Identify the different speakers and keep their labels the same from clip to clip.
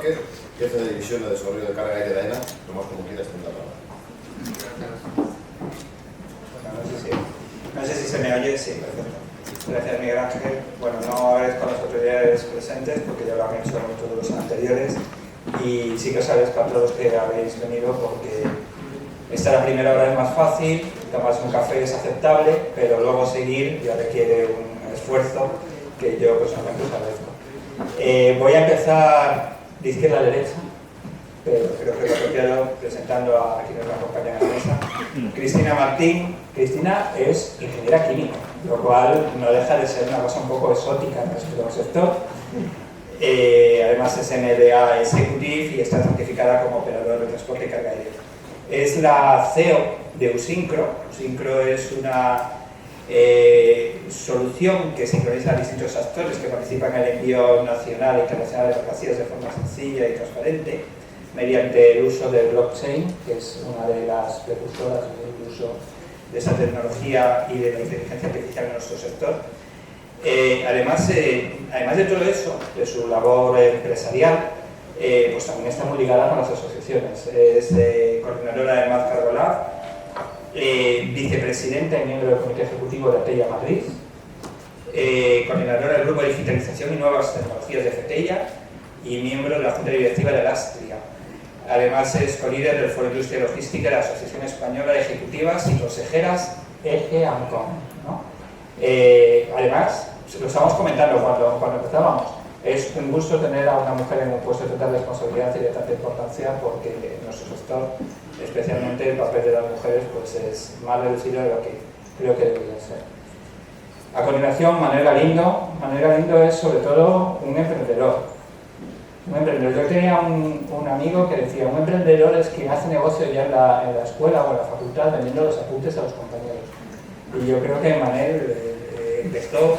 Speaker 1: Vázquez, jefe de división de desarrollo de carga aérea de AENA. Tomás, como quieras, ten la palabra.
Speaker 2: No sé si se me oye, sí, perfecto. Gracias, Miguel Ángel. Bueno, no agradezco a las autoridades presentes porque ya lo han hecho todos los anteriores y sí que os agradezco a todos que habéis venido porque esta la primera hora es más fácil, tomarse un café es aceptable, pero luego seguir ya requiere un esfuerzo que yo personalmente os agradezco. Voy a empezar de izquierda a derecha, pero creo que lo apropiado presentando a quienes me acompañan en la mesa. Cristina Martín. Cristina es ingeniera química, lo cual no deja de ser una cosa un poco exótica respecto al sector. Además es MBA Executive y está certificada como operador de transporte y carga aérea. Es la CEO de Usincro. Usincro es una solución que sincroniza a distintos actores que participan en el envío nacional e internacional de mercancías de forma sencilla y transparente mediante el uso del blockchain, que es una de las precursoras del uso de esa tecnología y de la inteligencia artificial en nuestro sector. Además de todo eso, de su labor empresarial, pues también está muy ligada con las asociaciones. Es coordinadora de Mad Cargo Lab, vicepresidenta y miembro del Comité Ejecutivo de Fetella Madrid, coordinadora del Grupo de Digitalización y Nuevas Tecnologías de Fetella y miembro de la Junta Directiva de Alastria. Además es co-líder del Foro Industria y Logística de la Asociación Española de Ejecutivas y Consejeras EGE-AMCOM, ¿no? Además, lo estábamos comentando cuando empezábamos, es un gusto tener a una mujer en un puesto de tanta responsabilidad y de tanta importancia porque en nuestro sector, especialmente el papel de las mujeres, pues es más reducido de lo que creo que debería ser. A continuación, Manuel Galindo. Manuel Galindo es sobre todo un emprendedor. Yo tenía un amigo que decía, un emprendedor es quien hace negocio ya en la escuela o en la facultad vendiendo los apuntes a los compañeros. Y yo creo que Manel empezó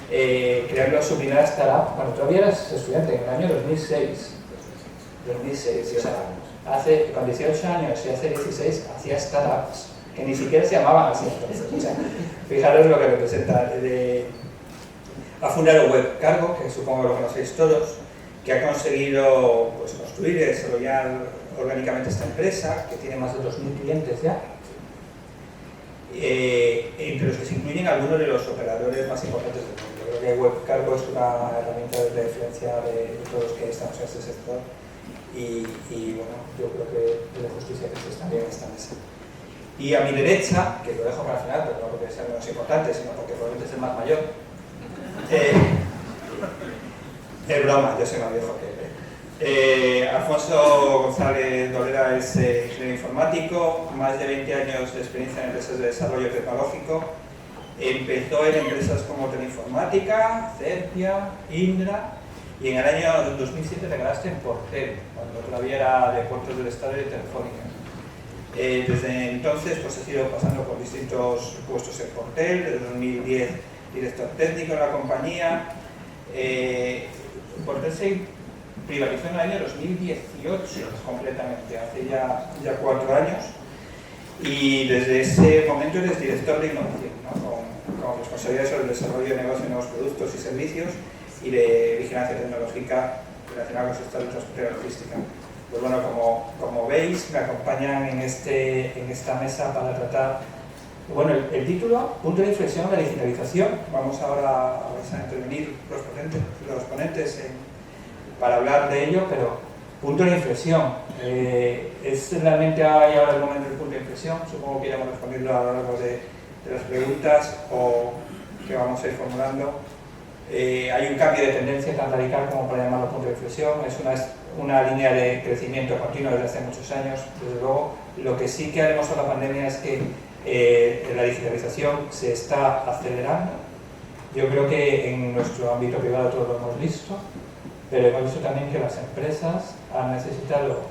Speaker 2: creando su primera startup cuando todavía eras estudiante, en el año 2006. O sea, con 18 años y hace 16 hacía startups, que ni siquiera se llamaban así entonces. O sea, fijaros lo que representa. Ha fundado Webcargo, que supongo que lo conocéis todos, que ha conseguido pues, construir y desarrollar orgánicamente esta empresa, que tiene más de 2.000 clientes ya, entre los que se incluyen algunos de los operadores más importantes del mundo. Yo creo que Webcargo es una herramienta de referencia de todos los que estamos en este sector y bueno, yo creo que es de justicia que estés también en esta mesa. Y a mi derecha, que lo dejo para el final, pero no porque sea menos importante, sino porque probablemente es el más mayor, es broma, yo soy más viejo que él. Alfonso González Dolera es ingeniero informático, más de 20 años de experiencia en empresas de desarrollo tecnológico. Empezó en empresas como Teleinformática, Certia, Indra, y en el año 2007 te quedaste en Portel, cuando todavía era de Puertos del Estado y de Telefónica. Desde entonces pues, he ido pasando por distintos puestos en Portel, desde 2010 director técnico de la compañía. Portel se privatizó en el año 2018 completamente, hace ya 4 años, y desde ese momento eres director de innovación, ¿no? con responsabilidad sobre el desarrollo de negocios de nuevos productos y servicios y de vigilancia tecnológica relacionada con el sector de transporte y logística. Pues bueno, como veis, me acompañan en esta mesa para tratar, bueno, el título, punto de inflexión de la digitalización. Vamos ahora a intervenir los ponentes para hablar de ello, pero punto de inflexión. ¿Es realmente hay ahora el momento del punto de inflexión? Supongo que iremos respondiendo a lo largo de las preguntas o que vamos a ir formulando. Hay un cambio de tendencia tan radical como para llamarlo punto de inflexión. Es una línea de crecimiento continuo desde hace muchos años, desde luego. Lo que sí que haremos con la pandemia es que la digitalización se está acelerando. Yo creo que en nuestro ámbito privado todos lo hemos visto, pero hemos visto también que las empresas han necesitado,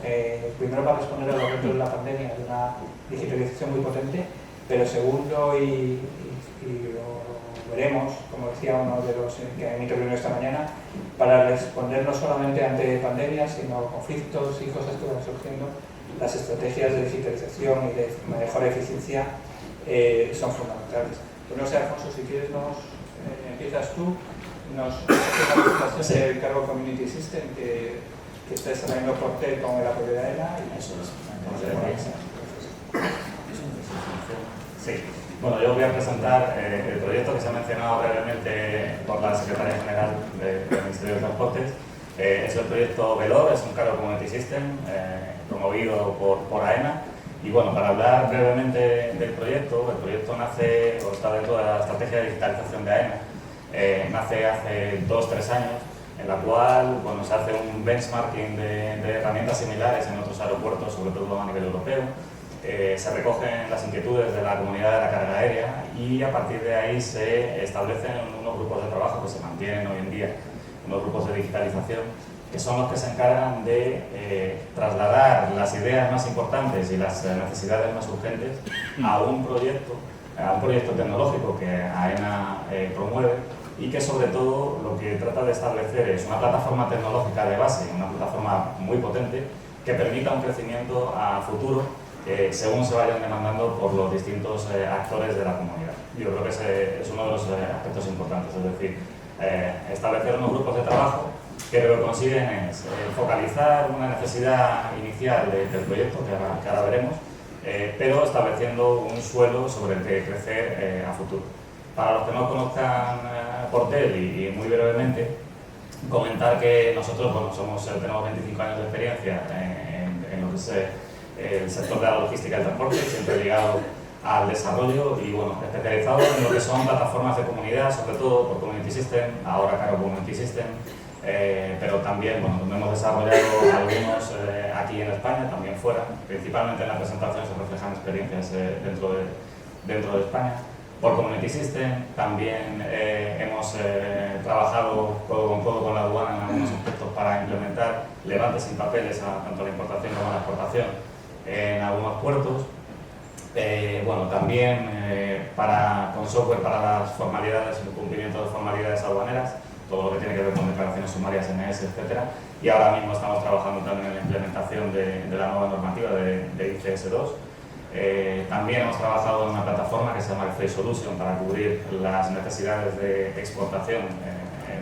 Speaker 2: primero para responder a los retos de la pandemia, de una digitalización muy potente, pero segundo, y lo veremos, como decía uno de los que han intervenido esta mañana, para responder no solamente ante pandemias, sino conflictos y cosas que van surgiendo, las estrategias de digitalización y de mejor eficiencia son fundamentales. Pues no sé, Alfonso, si quieres empiezas tú, nos haces una presentación del Cargo Community System que que está desarrollando Portel con el apoyo de AENA. Y
Speaker 3: eso es.
Speaker 4: Sí. Bueno, yo voy a presentar el proyecto que se ha mencionado brevemente por la Secretaria General del Ministerio de Transportes. Es el proyecto VELOR, es un Cargo Community System promovido por AENA. Y bueno, para hablar brevemente del proyecto, el proyecto nace o está dentro de la estrategia de digitalización de AENA. Nace hace 2-3 años, en la cual bueno, se hace un benchmarking de herramientas similares en otros aeropuertos, sobre todo a nivel europeo. Se recogen las inquietudes de la comunidad de la carga aérea y a partir de ahí se establecen unos grupos de trabajo que se mantienen hoy en día, unos grupos de digitalización, que son los que se encargan de trasladar las ideas más importantes y las necesidades más urgentes a un proyecto tecnológico que AENA promueve y que sobre todo lo que trata de establecer es una plataforma tecnológica de base, una plataforma muy potente que permita un crecimiento a futuro según se vayan demandando por los distintos actores de la comunidad. Yo creo que ese es uno de los aspectos importantes, es decir, establecer unos grupos de trabajo que lo que consiguen es focalizar una necesidad inicial del proyecto, que ahora veremos, pero estableciendo un suelo sobre el que crecer a futuro. Para los que no conozcan Portel y muy brevemente, comentar que nosotros tenemos 25 años de experiencia en lo que es el sector de la logística y el transporte, siempre ligado al desarrollo y bueno, especializado en lo que son plataformas de comunidad, sobre todo por Community System, ahora Cargo Community System, pero también bueno, hemos desarrollado algunos aquí en España, también fuera, principalmente en la presentación se reflejan experiencias dentro de España. Por Community System también hemos trabajado codo con la aduana en algunos aspectos para implementar levantes sin papeles tanto a la importación como a la exportación en algunos puertos. Bueno, también con software para las formalidades, el cumplimiento de formalidades aduaneras, todo lo que tiene que ver con declaraciones sumarias, NS, etc. Y ahora mismo estamos trabajando también en la implementación de la nueva normativa de ICS2. También hemos trabajado en una plataforma que se llama Freight Solution para cubrir las necesidades de exportación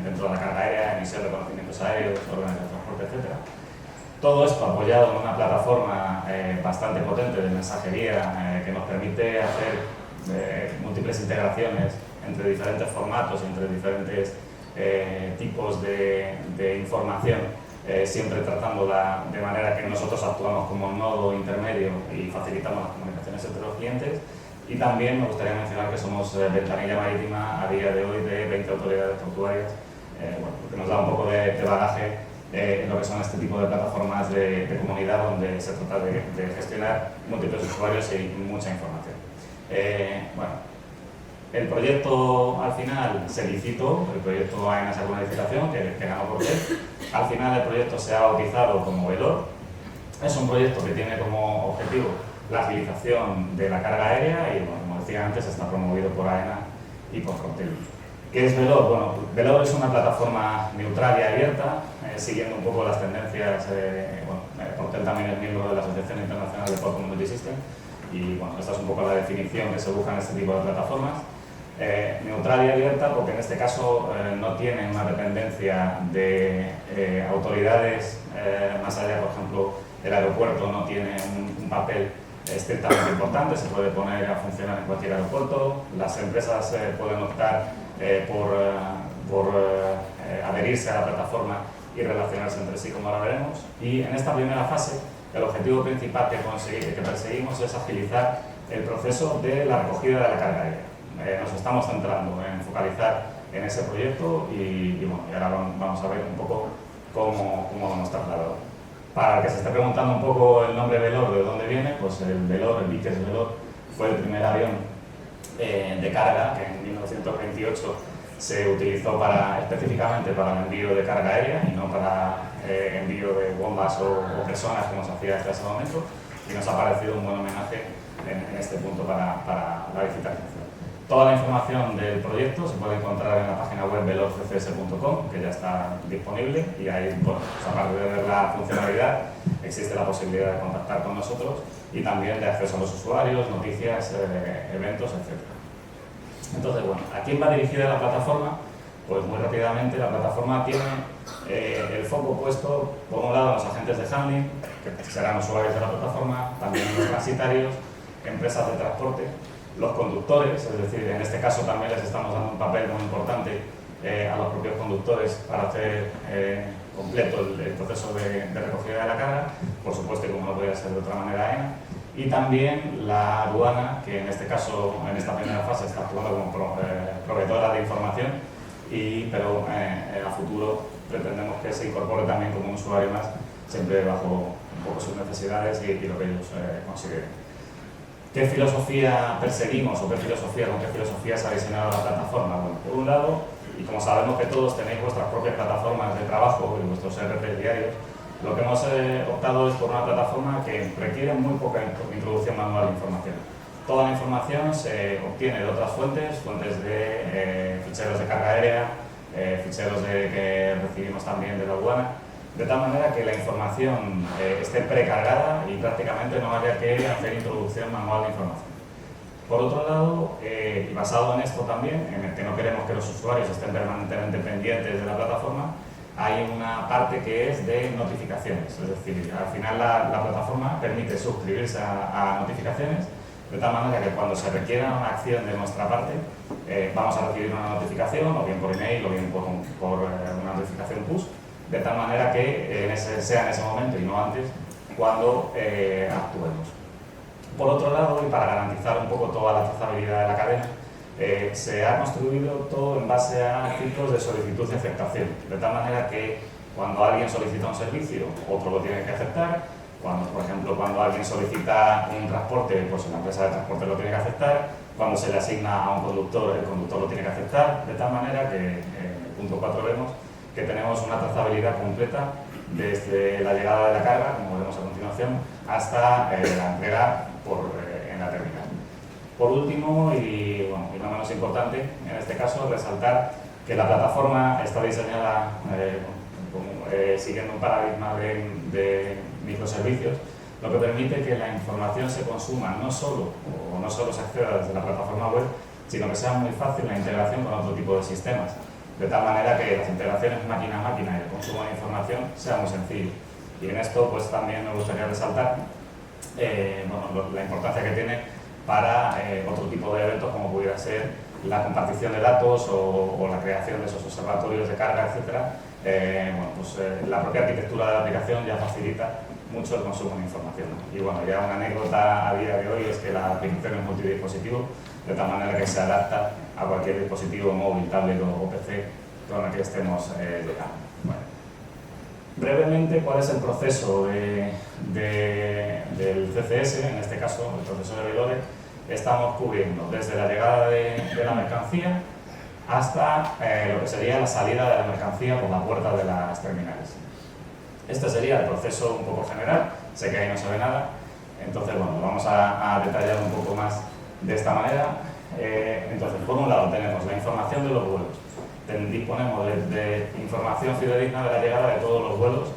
Speaker 4: dentro de la carga aérea, emisión de conocimientos aéreos, órdenes de transporte, etc. Todo esto apoyado en una plataforma bastante potente de mensajería que nos permite hacer múltiples integraciones entre diferentes formatos, entre diferentes tipos de información, siempre tratándola de manera que nosotros actuamos como nodo intermedio y facilitamos las comunicaciones entre los clientes. Y también me gustaría mencionar que somos ventanilla marítima a día de hoy de 20 autoridades portuarias, que nos da un poco de bagaje en lo que son este tipo de plataformas de comunidad donde se trata de gestionar múltiples usuarios y mucha información. Bueno, el proyecto al final se licitó, el proyecto AENA sacó una licitación que ganó Portel. Al final el proyecto se ha bautizado como VELOR. Es un proyecto que tiene como objetivo la agilización de la carga aérea y, bueno, como decía antes, está promovido por AENA y por Portel. ¿Qué es VELOR? Bueno, VELOR es una plataforma neutral y abierta, siguiendo un poco las tendencias. Portel también es miembro de la Asociación Internacional de Port Community System y bueno, esta es un poco la definición que se busca en este tipo de plataformas. Neutral y abierta porque en este caso no tiene una dependencia de autoridades más allá, por ejemplo, el aeropuerto no tiene un papel estrictamente importante, se puede poner a funcionar en cualquier aeropuerto, las empresas pueden optar por adherirse a la plataforma y relacionarse entre sí, como ahora veremos. Y en esta primera fase, el objetivo principal que perseguimos es agilizar el proceso de la recogida de la carga aérea. Nos estamos centrando en focalizar en ese proyecto y bueno, y ahora vamos a ver un poco cómo lo hemos trasladado. Para el que se esté preguntando un poco el nombre VELOR, de dónde viene, pues el VELOR, el ICS VELOR, fue el primer avión de carga que en 1928 se utilizó específicamente para el envío de carga aérea y no para envío de bombas o personas como se hacía hasta ese momento, y nos ha parecido un buen homenaje en este punto para la digitalización. Toda la información del proyecto se puede encontrar en la página web velorccs.com, que ya está disponible, y ahí, bueno, pues aparte de ver la funcionalidad, existe la posibilidad de contactar con nosotros y también de acceso a los usuarios, noticias, eventos, etc. Entonces, bueno, ¿a quién va dirigida la plataforma? Pues muy rápidamente la plataforma tiene el foco puesto, por un lado, en los agentes de handling, que serán usuarios de la plataforma, también en los transitarios, empresas de transporte, los conductores, es decir, en este caso también les estamos dando un papel muy importante a los propios conductores para hacer completo el proceso de recogida de la carga, por supuesto, como no podía ser de otra manera AENA, y también la aduana, que en este caso, en esta primera fase, está actuando como proveedora de información, pero a futuro pretendemos que se incorpore también como un usuario más, siempre bajo un poco sus necesidades y lo que ellos consideren. ¿Qué filosofía perseguimos o con qué filosofía se ha diseñado la plataforma? Bueno, por un lado, y como sabemos que todos tenéis vuestras propias plataformas de trabajo y vuestros ERP diarios, lo que hemos optado es por una plataforma que requiere muy poca introducción manual de información. Toda la información se obtiene de otras fuentes de ficheros de carga aérea, ficheros que recibimos también de la aduana, de tal manera que la información esté precargada y prácticamente no haya que hacer introducción manual de información. Por otro lado, y basado en esto también, en el que no queremos que los usuarios estén permanentemente pendientes de la plataforma, hay una parte que es de notificaciones, es decir, al final la plataforma permite suscribirse a notificaciones, de tal manera que cuando se requiera una acción de nuestra parte, vamos a recibir una notificación, o bien por email, o bien por una notificación push, de tal manera que sea en ese momento y no antes cuando actuemos. Por otro lado, y para garantizar un poco toda la trazabilidad de la cadena, se ha construido todo en base a ciclos de solicitud y aceptación, de tal manera que cuando alguien solicita un servicio, otro lo tiene que aceptar. Por ejemplo, cuando alguien solicita un transporte, pues la empresa de transporte lo tiene que aceptar. Cuando se le asigna a un conductor, el conductor lo tiene que aceptar, de tal manera que, en el punto 4 vemos que tenemos una trazabilidad completa desde la llegada de la carga, como veremos a continuación, hasta la entrega en la terminal. Por último, y no menos importante, en este caso, resaltar que la plataforma está diseñada siguiendo un paradigma de microservicios, lo que permite que la información se consuma no solo se acceda desde la plataforma web, sino que sea muy fácil la integración con otro tipo de sistemas, de tal manera que las integraciones máquina a máquina y el consumo de información sea muy sencillo. Y en esto pues también me gustaría resaltar la importancia que tiene para otro tipo de eventos como pudiera ser la compartición de datos o la creación de esos observatorios de carga, etc. La propia arquitectura de la aplicación ya facilita mucho el consumo de información. Y bueno, ya una anécdota a día de hoy es que la aplicación es multidispositivo, de tal manera que se adapta a cualquier dispositivo móvil, tablet o PC con el que estemos llegando. Bueno. Brevemente, ¿cuál es el proceso del CCS? En este caso, el proceso de velorio. Estamos cubriendo desde la llegada de la mercancía hasta lo que sería la salida de la mercancía por la puerta de las terminales. Este sería el proceso un poco general, sé que ahí no se ve nada, entonces vamos a detallar un poco más de esta manera. Entonces, por un lado tenemos la información de los vuelos, disponemos de información fidedigna de la llegada de todos los vuelos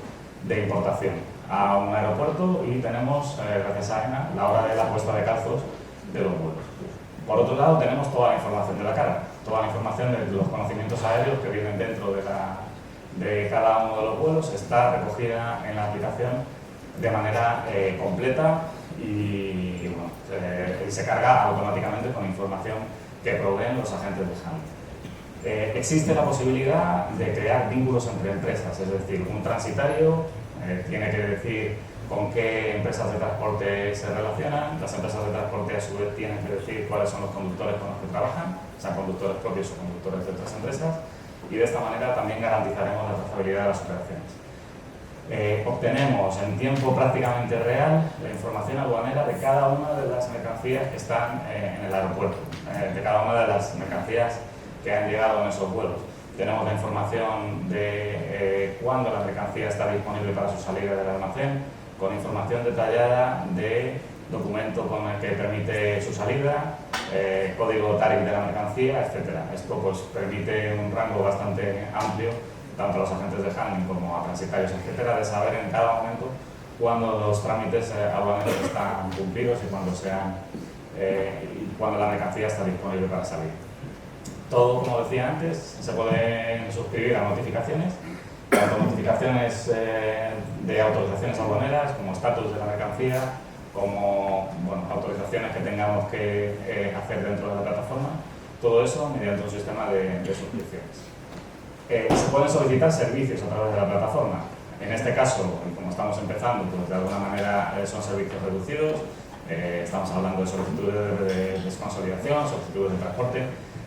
Speaker 4: de importación a un aeropuerto y tenemos, gracias a AENA, la hora de la puesta de calzos de los vuelos. Por otro lado, tenemos toda la información de la carga, toda la información de los conocimientos aéreos que vienen dentro de cada uno de los vuelos, está recogida en la aplicación de manera completa y se carga automáticamente con información que proveen los agentes de handling. Existe la posibilidad de crear vínculos entre empresas, es decir, un transitario tiene que decir con qué empresas de transporte se relacionan, las empresas de transporte a su vez tienen que decir cuáles son los conductores con los que trabajan, sean conductores propios o conductores de otras empresas, y de esta manera también garantizaremos la trazabilidad de las operaciones. Obtenemos en tiempo prácticamente real la información aduanera de cada una de las mercancías que están en el aeropuerto, de cada una de las mercancías que han llegado en esos vuelos. Tenemos la información de cuándo la mercancía está disponible para su salida del almacén, con información detallada de documento con el que permite su salida, código TARIC de la mercancía, etc. Esto pues, permite un rango bastante amplio, tanto a los agentes de handling como a transitarios, etc., de saber en cada momento cuándo los trámites aduaneros están cumplidos y cuando la mercancía está disponible para salir. Todo, como decía antes, se pueden suscribir a notificaciones, tanto notificaciones de autorizaciones aduaneras, como estatus de la mercancía, como autorizaciones que tengamos que hacer dentro de la plataforma, todo eso mediante un sistema de suscripciones. Se pueden solicitar servicios a través de la plataforma. En este caso, como estamos empezando, pues de alguna manera son servicios reducidos. Estamos hablando de solicitudes de desconsolidación, solicitudes de transporte,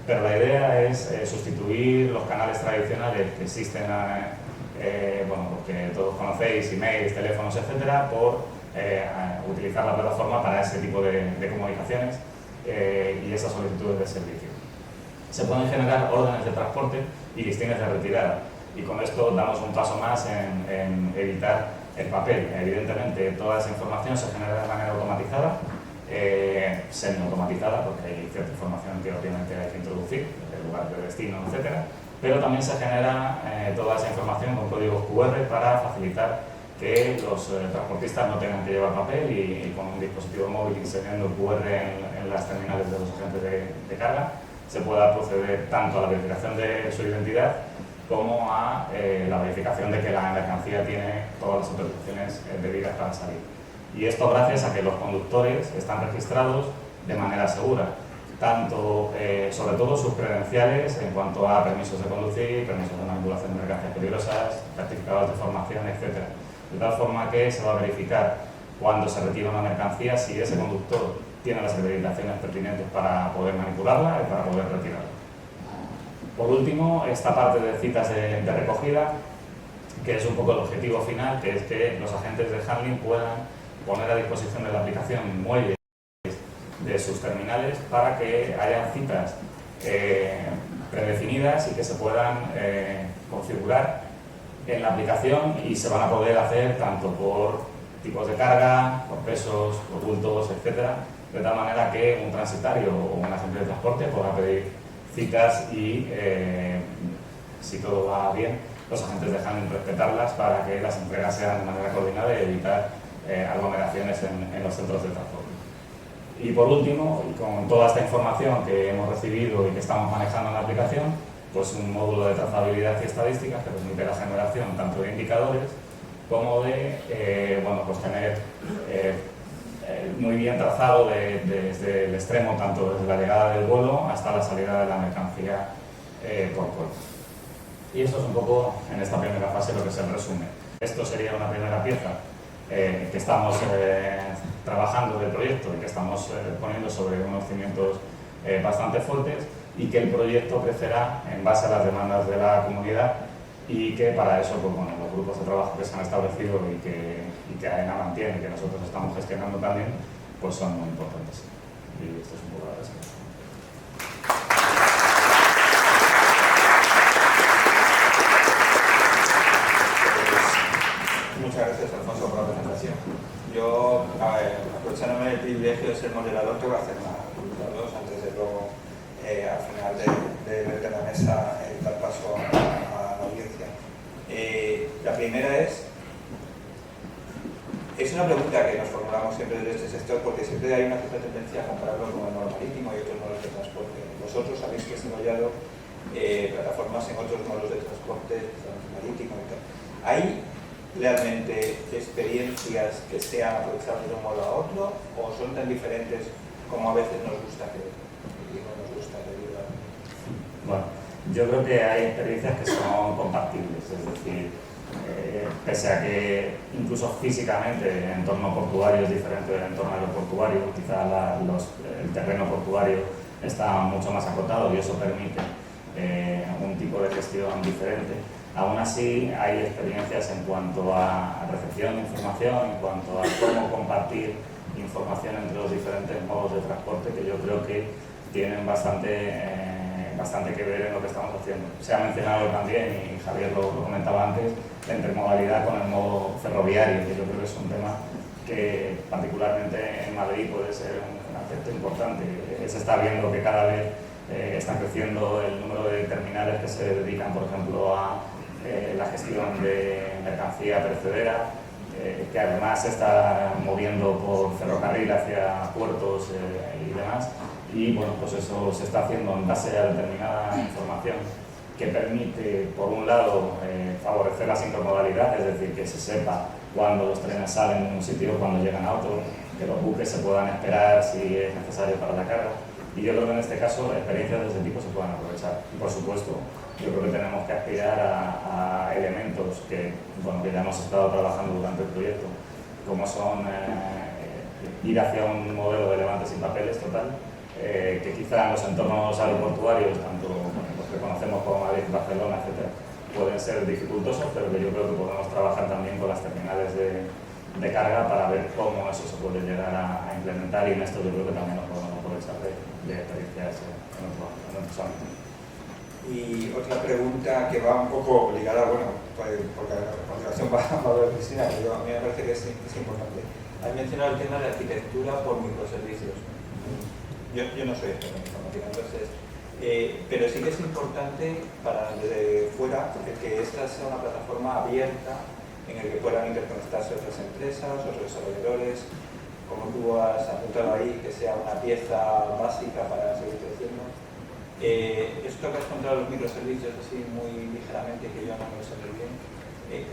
Speaker 4: pero la idea es sustituir los canales tradicionales que existen, que todos conocéis, emails, teléfonos, etcétera, por utilizar la plataforma para ese tipo de comunicaciones y esas solicitudes de servicio. Se pueden generar órdenes de transporte y listines de retirada, y con esto damos un paso más en evitar el papel. Evidentemente, toda esa información se genera de manera automatizada, semi-automatizada, porque hay cierta información que obviamente hay que introducir, el lugar de destino, etcétera, pero también se genera toda esa información con códigos QR para facilitar que los transportistas no tengan que llevar papel y con un dispositivo móvil insertando el QR en las terminales de los agentes de carga se pueda proceder tanto a la verificación de su identidad como a la verificación de que la mercancía tiene todas las autorizaciones debidas para salir. Y esto gracias a que los conductores están registrados de manera segura, tanto, sobre todo sus credenciales en cuanto a permisos de conducir, permisos de manipulación de mercancías peligrosas, certificados de formación, etc. De tal forma que se va a verificar cuando se retira una mercancía si ese conductor tiene las acreditaciones pertinentes para poder manipularla y para poder retirarla. Por último, esta parte de citas de recogida, que es un poco el objetivo final, que es que los agentes de handling puedan poner a disposición de la aplicación muelles de sus terminales para que haya citas predefinidas y que se puedan configurar en la aplicación y se van a poder hacer tanto por tipos de carga, por pesos, por bultos, etcétera, de tal manera que un transitario o un agente de transporte podrá pedir citas y, si todo va bien, los agentes de handling respetarlas para que las entregas sean de manera coordinada y evitar aglomeraciones en los centros de transporte. Y por último, y con toda esta información que hemos recibido y que estamos manejando en la aplicación, pues un módulo de trazabilidad y estadísticas que permite la generación tanto de indicadores como de tener muy bien trazado desde el extremo, tanto desde la llegada del vuelo hasta la salida de la mercancía por puerto. Y esto es un poco, en esta primera fase, lo que es el resumen. Esto sería una primera pieza que estamos trabajando del proyecto y que estamos poniendo sobre unos cimientos bastante fuertes, y que el proyecto crecerá en base a las demandas de la comunidad, y que para eso pues, los grupos de trabajo que se han establecido y que AENA mantiene y que nosotros estamos gestionando también, pues son muy importantes. Y esto es un poco la respuesta.
Speaker 2: Muchas gracias, Alfonso, por la presentación. Yo, aprovechándome del privilegio de ser moderador, te voy a hacer una pregunta o dos antes de luego, al final de la mesa, dar paso a la audiencia. La primera es una pregunta que nos formulamos siempre desde este sector, porque siempre hay una cierta tendencia a compararlo con el modo marítimo y otros modos de transporte. Vosotros habéis desarrollado plataformas en otros modos de transporte, marítimo y tal. ¿Hay realmente experiencias que sean aprovechables de un modo a otro, o son tan diferentes como a veces nos gusta creer?
Speaker 4: Bueno, yo creo que hay experiencias que son compatibles, es decir, pese a que incluso físicamente el entorno portuario es diferente del entorno aeroportuario, quizá el terreno portuario está mucho más acotado y eso permite un tipo de gestión diferente. Aún así, hay experiencias en cuanto a recepción de información, en cuanto a cómo compartir información entre los diferentes modos de transporte, que yo creo que tienen bastante que ver en lo que estamos haciendo. Se ha mencionado también, y Javier lo comentaba antes, la intermodalidad con el modo ferroviario, que yo creo que es un tema que particularmente en Madrid puede ser un aspecto importante. Se está viendo que cada vez está creciendo el número de terminales que se dedican, por ejemplo, a la gestión de mercancía perecedera, que además se está moviendo por ferrocarril hacia puertos y demás, y bueno, pues eso se está haciendo en base a determinada información que permite, por un lado, favorecer la sincromodalidad, es decir, que se sepa cuándo los trenes salen de un sitio, cuándo llegan a otro, que los buques se puedan esperar si es necesario para la carga. Y yo creo que en este caso experiencias de este tipo se puedan aprovechar. Y por supuesto, yo creo que tenemos que aspirar a elementos que, bueno, que ya hemos estado trabajando durante el proyecto, como son ir hacia un modelo de levantes sin papeles total, que quizá en los entornos aeroportuarios, tanto los que conocemos como Madrid, Barcelona, etc., pueden ser dificultosos, pero que yo creo que podemos trabajar también con las terminales de carga para ver cómo eso se puede llegar a implementar, y en esto yo creo que también nos podemos aprovechar de experiencias en otros ámbitos.
Speaker 2: Y otra pregunta que va un poco ligada, bueno, porque a continuación va a hablar Cristina, pero a mí me parece que es importante. Has mencionado el tema de arquitectura por microservicios. Yo no soy experto en informática, entonces, pero sí que es importante para desde fuera que esta sea una plataforma abierta en la que puedan interconectarse otras empresas, otros desarrolladores, como tú has apuntado ahí, que sea una pieza básica para seguir creciendo. Esto que has contado los microservicios así muy ligeramente, que yo no me lo sé muy bien,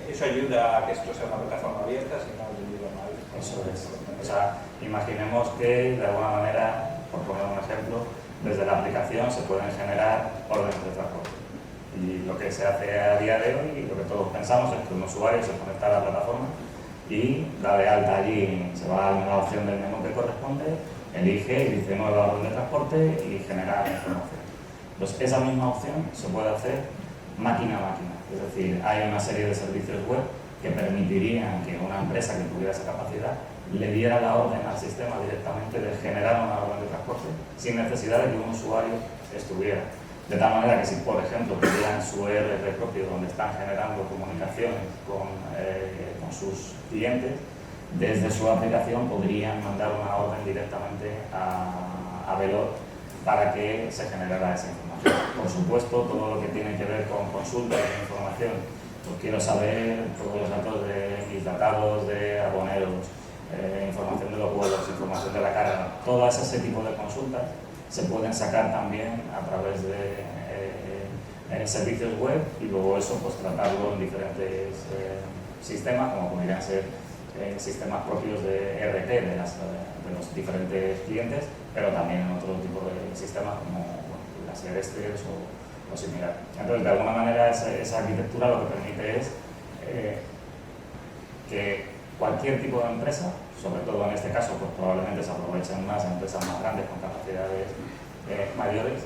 Speaker 2: eso ayuda a que esto sea una plataforma abierta, si no ayuda mal.
Speaker 4: Eso es. O sea, imaginemos que de alguna manera, por poner un ejemplo, desde la aplicación se pueden generar órdenes de transporte. Y lo que se hace a día de hoy, y lo que todos pensamos, es que un usuario se conecta a la plataforma y da de alta allí, se va a una opción del menú que corresponde, elige y dice nueva orden de transporte y genera información. Pues esa misma opción se puede hacer máquina a máquina, es decir, hay una serie de servicios web que permitirían que una empresa que tuviera esa capacidad le diera la orden al sistema directamente de generar una orden de transporte sin necesidad de que un usuario estuviera. De tal manera que si, por ejemplo, tuvieran su ERP propio donde están generando comunicaciones con sus clientes, desde su aplicación podrían mandar una orden directamente a Velor para que se generara esa información. Por supuesto, todo lo que tiene que ver con consultas de información, pues quiero saber todos los datos de mis datados de aboneros, información de los vuelos, información de la carga, todo ese tipo de consultas se pueden sacar también a través de servicios web, y luego eso pues tratarlo en diferentes sistemas, como podrían ser sistemas propios de ERP de los diferentes clientes, pero también en otro tipo de sistemas como las Airstreams o similar. Entonces, de alguna manera, esa arquitectura lo que permite es que cualquier tipo de empresa, sobre todo en este caso, pues probablemente se aprovechen más empresas más grandes con capacidades mayores,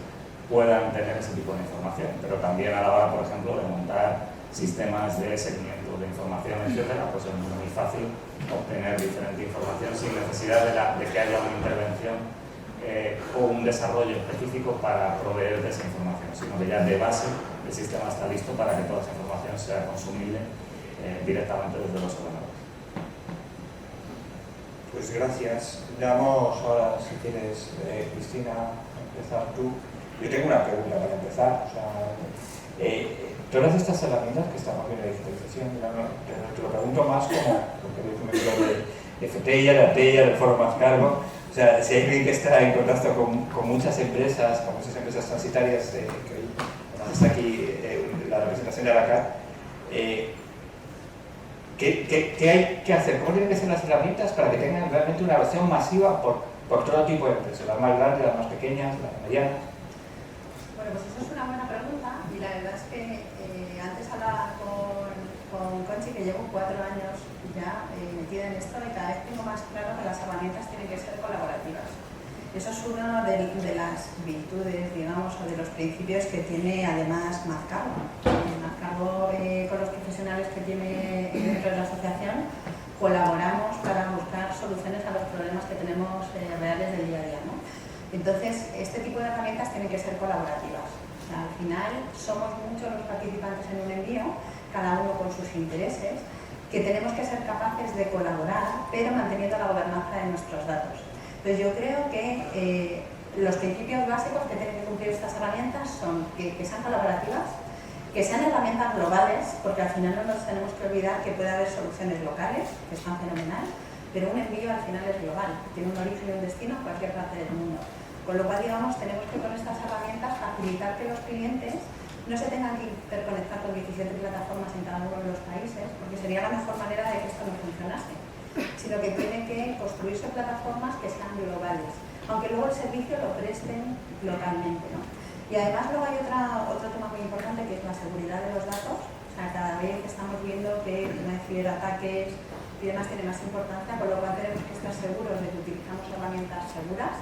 Speaker 4: puedan tener ese tipo de información, pero también a la hora, por ejemplo, de montar sistemas de seguimiento de información, etcétera, pues es muy fácil obtener diferente información sin necesidad de que haya una intervención o un desarrollo específico para proveer de esa información, sino que ya de base el sistema está listo para que toda esa información sea consumible directamente desde los ordenadores.
Speaker 2: Pues gracias. Damos ahora, si quieres, Cristina, empezar tú. Yo tengo una pregunta para empezar. O sea, todas estas herramientas que estamos viendo de digitalización, te lo pregunto más como, porque me hablo de FTIA, de ATEIA, del foro más cargo. O sea, si hay alguien que está en contacto con muchas empresas, con muchas empresas transitarias, que hoy está aquí la representación de ALACAT, ¿qué hay que hacer? ¿Cómo tienen que ser las herramientas para que tengan realmente una versión masiva por todo tipo de empresas? Las más grandes, las más pequeñas, las medianas.
Speaker 3: Bueno, pues esa es una buena pregunta, y la verdad es que antes hablaba con Conchi, que llevo 4 años ya metida en esto, y cada vez tengo más claro que las herramientas tienen que ser colaborativas. Eso es una de las virtudes, digamos, o de los principios que tiene además Mazcabo. Mazcabo, con los profesionales que tiene dentro de la asociación, colaboramos para buscar soluciones a los problemas que tenemos reales del día a día, ¿no? Entonces, este tipo de herramientas tienen que ser colaborativas. O sea, al final, somos muchos los participantes en un envío, cada uno con sus intereses, que tenemos que ser capaces de colaborar, pero manteniendo la gobernanza de nuestros datos. Entonces, yo creo que los principios básicos que tienen que cumplir estas herramientas son que sean colaborativas, que sean herramientas globales, porque al final no nos tenemos que olvidar que puede haber soluciones locales, que están fenomenal, pero un envío al final es global, tiene un origen y un destino en cualquier parte del mundo. Con lo cual, digamos, tenemos que con estas herramientas facilitar que los clientes no se tengan que interconectar con 17 plataformas en cada uno de los países, porque sería la mejor manera de que esto no funcionase, sino que tienen que construirse plataformas que sean globales, aunque luego el servicio lo presten localmente, ¿no? Y además luego hay otro tema muy importante, que es la seguridad de los datos. O sea, cada vez estamos viendo que el tema de ciberataques y demás tiene más importancia, con lo cual tenemos que estar seguros de que utilizamos herramientas seguras,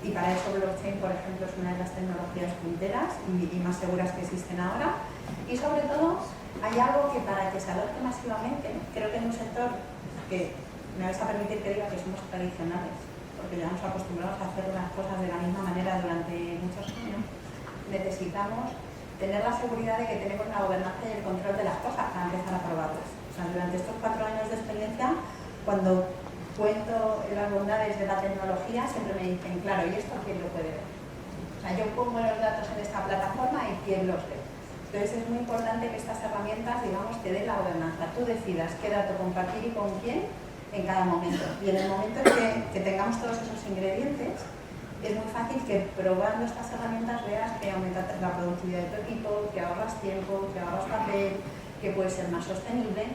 Speaker 3: y para eso blockchain, por ejemplo, es una de las tecnologías punteras y más seguras que existen ahora. Y sobre todo, hay algo que para que se adopte masivamente, creo que en un sector que me vais a permitir que diga que somos tradicionales, porque ya nos acostumbramos a hacer las cosas de la misma manera durante muchos años, necesitamos tener la seguridad de que tenemos la gobernanza y el control de las cosas para empezar a probarlas. O sea, durante estos 4 años de experiencia, cuando cuento las bondades de la tecnología, siempre me dicen, claro, ¿y esto quién lo puede ver? O sea, yo pongo los datos en esta plataforma y ¿quién los ve? Entonces es muy importante que estas herramientas, digamos, te den la gobernanza. Tú decidas qué dato compartir y con quién en cada momento. Y en el momento en que tengamos todos esos ingredientes, es muy fácil que probando estas herramientas veas que aumenta la productividad de tu equipo, que ahorras tiempo, que ahorras papel, que puede ser más sostenible.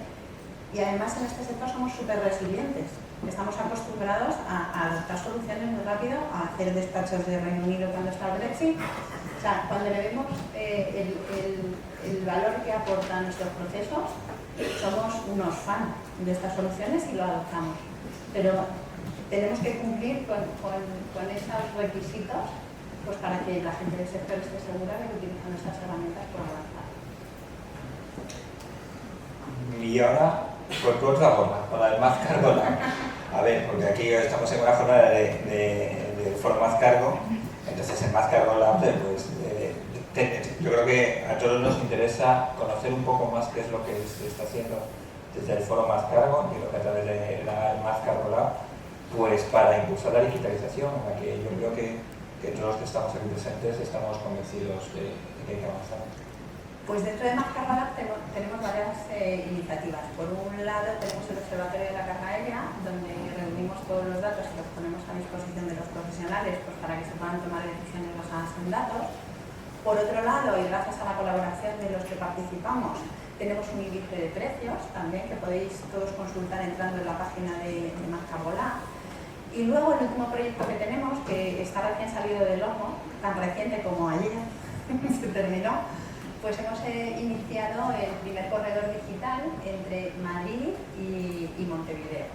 Speaker 3: Y además en este sector somos súper resilientes. Estamos acostumbrados a adoptar soluciones muy rápido, a hacer despachos de Reino Unido cuando está el Brexit. O sea, cuando le vemos el valor que aportan nuestros procesos, somos unos fans de estas soluciones y lo adoptamos. Pero tenemos que cumplir con esos requisitos, pues para que la gente del sector esté segura de que utilizando estas herramientas pueda avanzar.
Speaker 2: Y ahora, pues por otra forma, con la del más cargo. A ver, porque aquí estamos en una jornada de foro más cargo, entonces en más cargo lab, pues yo creo que a todos nos interesa conocer un poco más qué es lo que se está haciendo desde el foro más cargo y lo que a través de la más cargo lab, pues para impulsar la digitalización, en la que yo creo que todos los que estamos aquí presentes estamos convencidos de que hay que avanzar.
Speaker 3: Pues dentro de Más Cargo Lab tenemos varias iniciativas. Por un lado tenemos el Observatorio de la Carga Aérea, donde reunimos todos los datos y los ponemos a disposición de los profesionales, pues para que se puedan tomar decisiones basadas en datos. Por otro lado, y gracias a la colaboración de los que participamos, tenemos un índice de precios también que podéis todos consultar entrando en la página de Más Cargo Lab. Y luego el último proyecto que tenemos, que está recién salido del horno, tan reciente como ayer se terminó, pues hemos iniciado el primer corredor digital entre Madrid y Montevideo.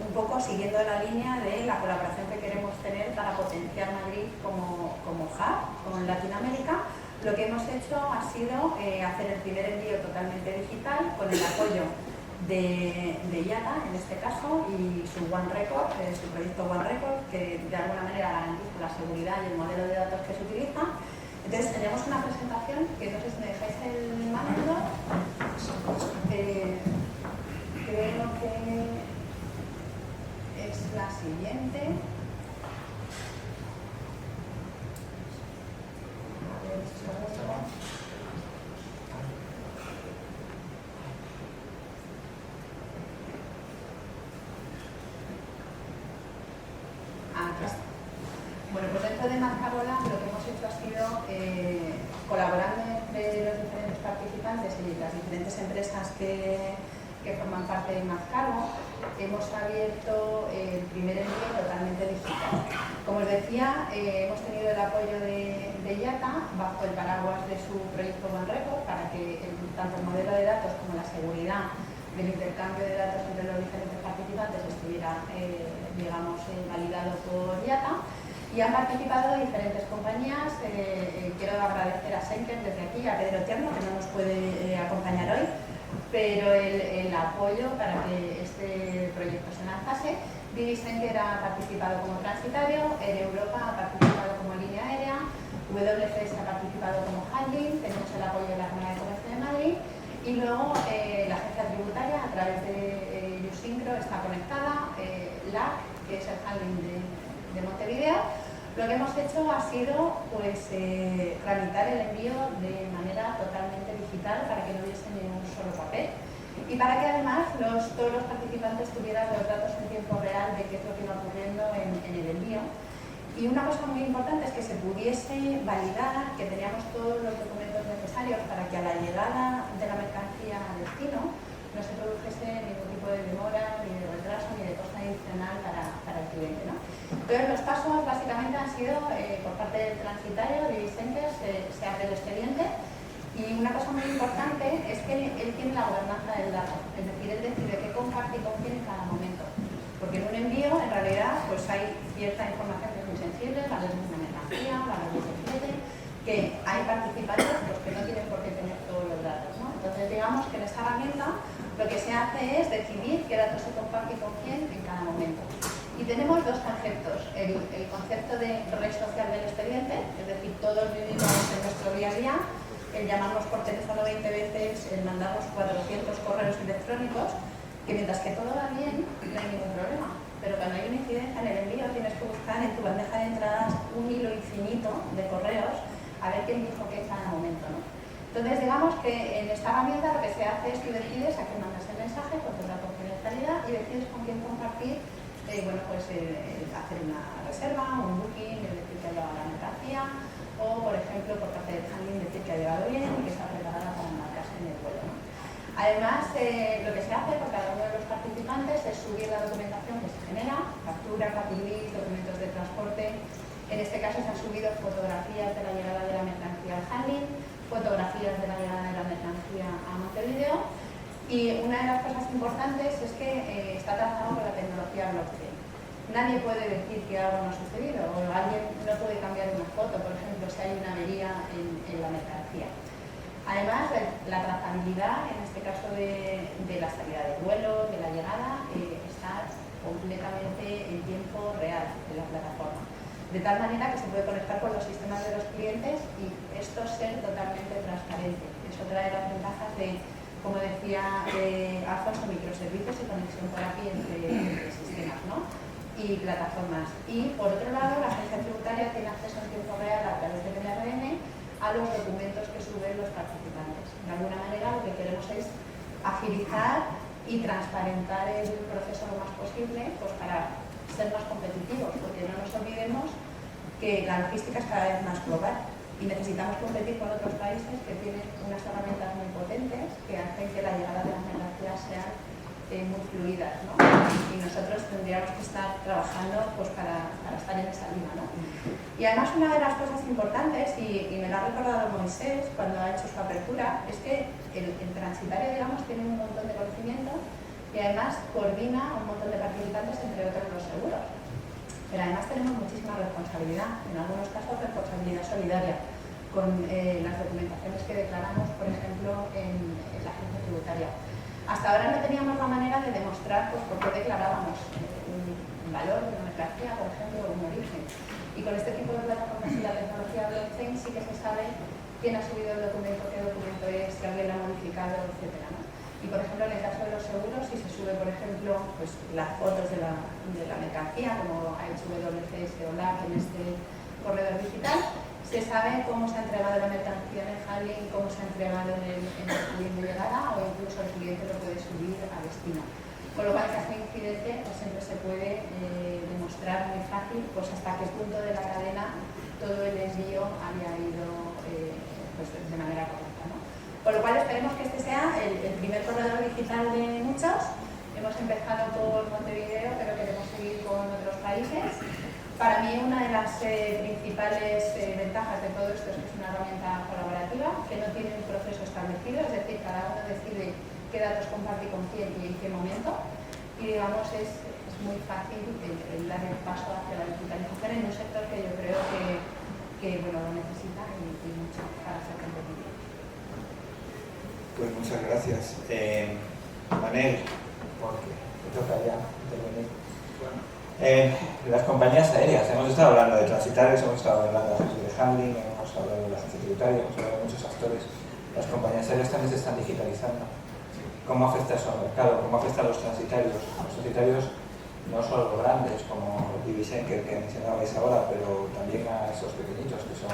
Speaker 3: Un poco siguiendo la línea de la colaboración que queremos tener para potenciar Madrid como hub, como en Latinoamérica. Lo que hemos hecho ha sido hacer el primer envío totalmente digital con el apoyo de IATA, en este caso, y su One Record, su proyecto One Record, que de alguna manera garantiza la seguridad y el modelo de datos que se utiliza. Entonces tenemos una presentación que no sé si me dejáis el mando. Creo que es la siguiente. Aquí está. Bueno, pues dentro de Más Cargo Lab lo que hemos hecho ha sido, colaborando entre los diferentes participantes y las diferentes empresas que forman parte de Más Cargo, hemos abierto el primer envío totalmente digital. Como os decía, hemos tenido el apoyo de IATA bajo el paraguas de su proyecto One Record para que tanto el modelo de datos como la seguridad del intercambio de datos entre los diferentes participantes estuviera, digamos, validado por IATA. Y han participado diferentes compañías. Quiero agradecer a Schenker desde aquí, a Pedro Tierno, que no nos puede acompañar hoy, pero el apoyo para que este proyecto se lanzase. Vivi Schenker ha participado como transitario, Air Europa ha participado como línea aérea, WFS ha participado como handling, tenemos el apoyo de la Cámara de Comercio de Madrid, y luego la agencia tributaria a través de Usincro está conectada, LAC, que es el handling de Montevideo. Lo que hemos hecho ha sido, pues, tramitar el envío de manera totalmente digital para que no hubiese ni un solo papel y para que además todos los participantes tuvieran los datos en tiempo real de qué es lo que iba ocurriendo en el envío. Y una cosa muy importante es que se pudiese validar que teníamos todos los documentos necesarios para que a la llegada de la mercancía al destino no se produjese ningún tipo de demora, ni de retraso, ni de coste adicional para el cliente, ¿no? Entonces, los pasos básicamente han sido, por parte del transitario, de Vicente, se abre el expediente, y una cosa muy importante es que él tiene la gobernanza del dato, es decir, él decide qué comparte y con quién en cada momento. Porque en un envío, en realidad, pues hay cierta información que es muy sensible, la ley de una mercancía, la ley de flete, que hay participantes pues, que no tienen por qué tener todos los datos, ¿no? Entonces, digamos que en esta herramienta lo que se hace es decidir qué datos se comparte y con quién en cada momento. Y tenemos dos conceptos, el concepto de red social del expediente, es decir, todos vivimos en nuestro día a día, el llamarnos por teléfono 20 veces, el mandarnos 400 correos electrónicos, que mientras que todo va bien, no hay ningún problema. Pero cuando hay una incidencia en el envío, tienes que buscar en tu bandeja de entradas un hilo infinito de correos a ver quién dijo qué en cada momento, ¿no? Entonces, digamos que en esta herramienta lo que se hace es que tú decides a quién mandas el mensaje con toda la confidencialidad y decides con quién compartir, hacer una reserva, un booking, es decir, que ha llegado la mercancía, o, por ejemplo, por parte del handling, decir que ha llegado bien y que está preparada para embarcarse en el vuelo, ¿no? Además, lo que se hace por cada uno de los participantes es subir la documentación que se genera, captura, capillis, documentos de transporte. En este caso se han subido fotografías de la llegada de la mercancía al handling, fotografías de la llegada de la mercancía a Montevideo, y una de las cosas importantes es que está trabajado con la tecnología blockchain. Nadie puede decir que algo no ha sucedido, o alguien no puede cambiar una foto, por ejemplo, si hay una avería en la mercancía. Además, la trazabilidad, en este caso de la salida del vuelo, de la llegada, está completamente en tiempo real en la plataforma. De tal manera que se puede conectar con los sistemas de los clientes y esto ser totalmente transparente. Es otra de las ventajas de, como decía Alfonso, microservicios y conexión por aquí entre sistemas, ¿no? Y plataformas. Y por otro lado, la agencia tributaria tiene acceso en tiempo real a través del MRM a los documentos que suben los participantes. De alguna manera, lo que queremos es agilizar y transparentar el proceso lo más posible, pues para ser más competitivos, porque no nos olvidemos que la logística es cada vez más global y necesitamos competir con otros países que tienen unas herramientas muy potentes que hacen que la llegada de las mercancías sean muy fluidas, ¿no? Y nosotros tendríamos que estar trabajando pues, para estar en esa línea, ¿no? Y además una de las cosas importantes, y me lo ha recordado Moisés cuando ha hecho su apertura, es que el transitario, digamos, tiene un montón de conocimiento y además coordina un montón de participantes, entre otros los seguros. Pero además tenemos muchísima responsabilidad, en algunos casos responsabilidad solidaria, con las documentaciones que declaramos, por ejemplo, en la agencia tributaria. Hasta ahora no teníamos la manera de demostrar pues, por qué declarábamos un valor de una mercancía, por ejemplo, o un origen. Y con este tipo de plataformas y la tecnología blockchain sí que se sabe quién ha subido el documento, qué documento es, si alguien lo ha modificado, etc., ¿no? Y por ejemplo, en el caso de los seguros, si se sube, por ejemplo, pues, las fotos de la mercancía, como ha hecho WCS o LAC en este corredor digital, se sabe cómo se ha entregado la mercancía en el handling, cómo se ha entregado en el handling de llegada, o incluso el cliente lo puede subir a destino. Con lo cual, en caso de incidente, pues siempre se puede demostrar muy fácil pues, hasta qué punto de la cadena todo el envío había ido pues, de manera correcta, ¿no? Con lo cual esperemos que este sea el primer corredor digital de muchos. Hemos empezado por Montevideo, pero queremos seguir con otros países. Para mí una de las principales ventajas de todo esto es que es una herramienta colaborativa, que no tiene un proceso establecido, es decir, cada uno decide qué datos comparte con quién y en qué momento. Y digamos, es muy fácil el dar el paso hacia la digitalización en un sector que yo creo que bueno, lo necesita y mucho para ser competitivo.
Speaker 5: Pues muchas gracias. Manel, porque te toca ya intervenir. Las compañías aéreas, hemos estado hablando de transitarios, hemos estado hablando de agentes de handling, hemos hablado de la agencia tributaria, hemos hablado de muchos actores. Las compañías aéreas también se están digitalizando. ¿Cómo afecta eso al mercado? ¿Cómo afecta a los transitarios? Los transitarios no solo grandes como Divisenker que mencionabais ahora, pero también a esos pequeñitos que son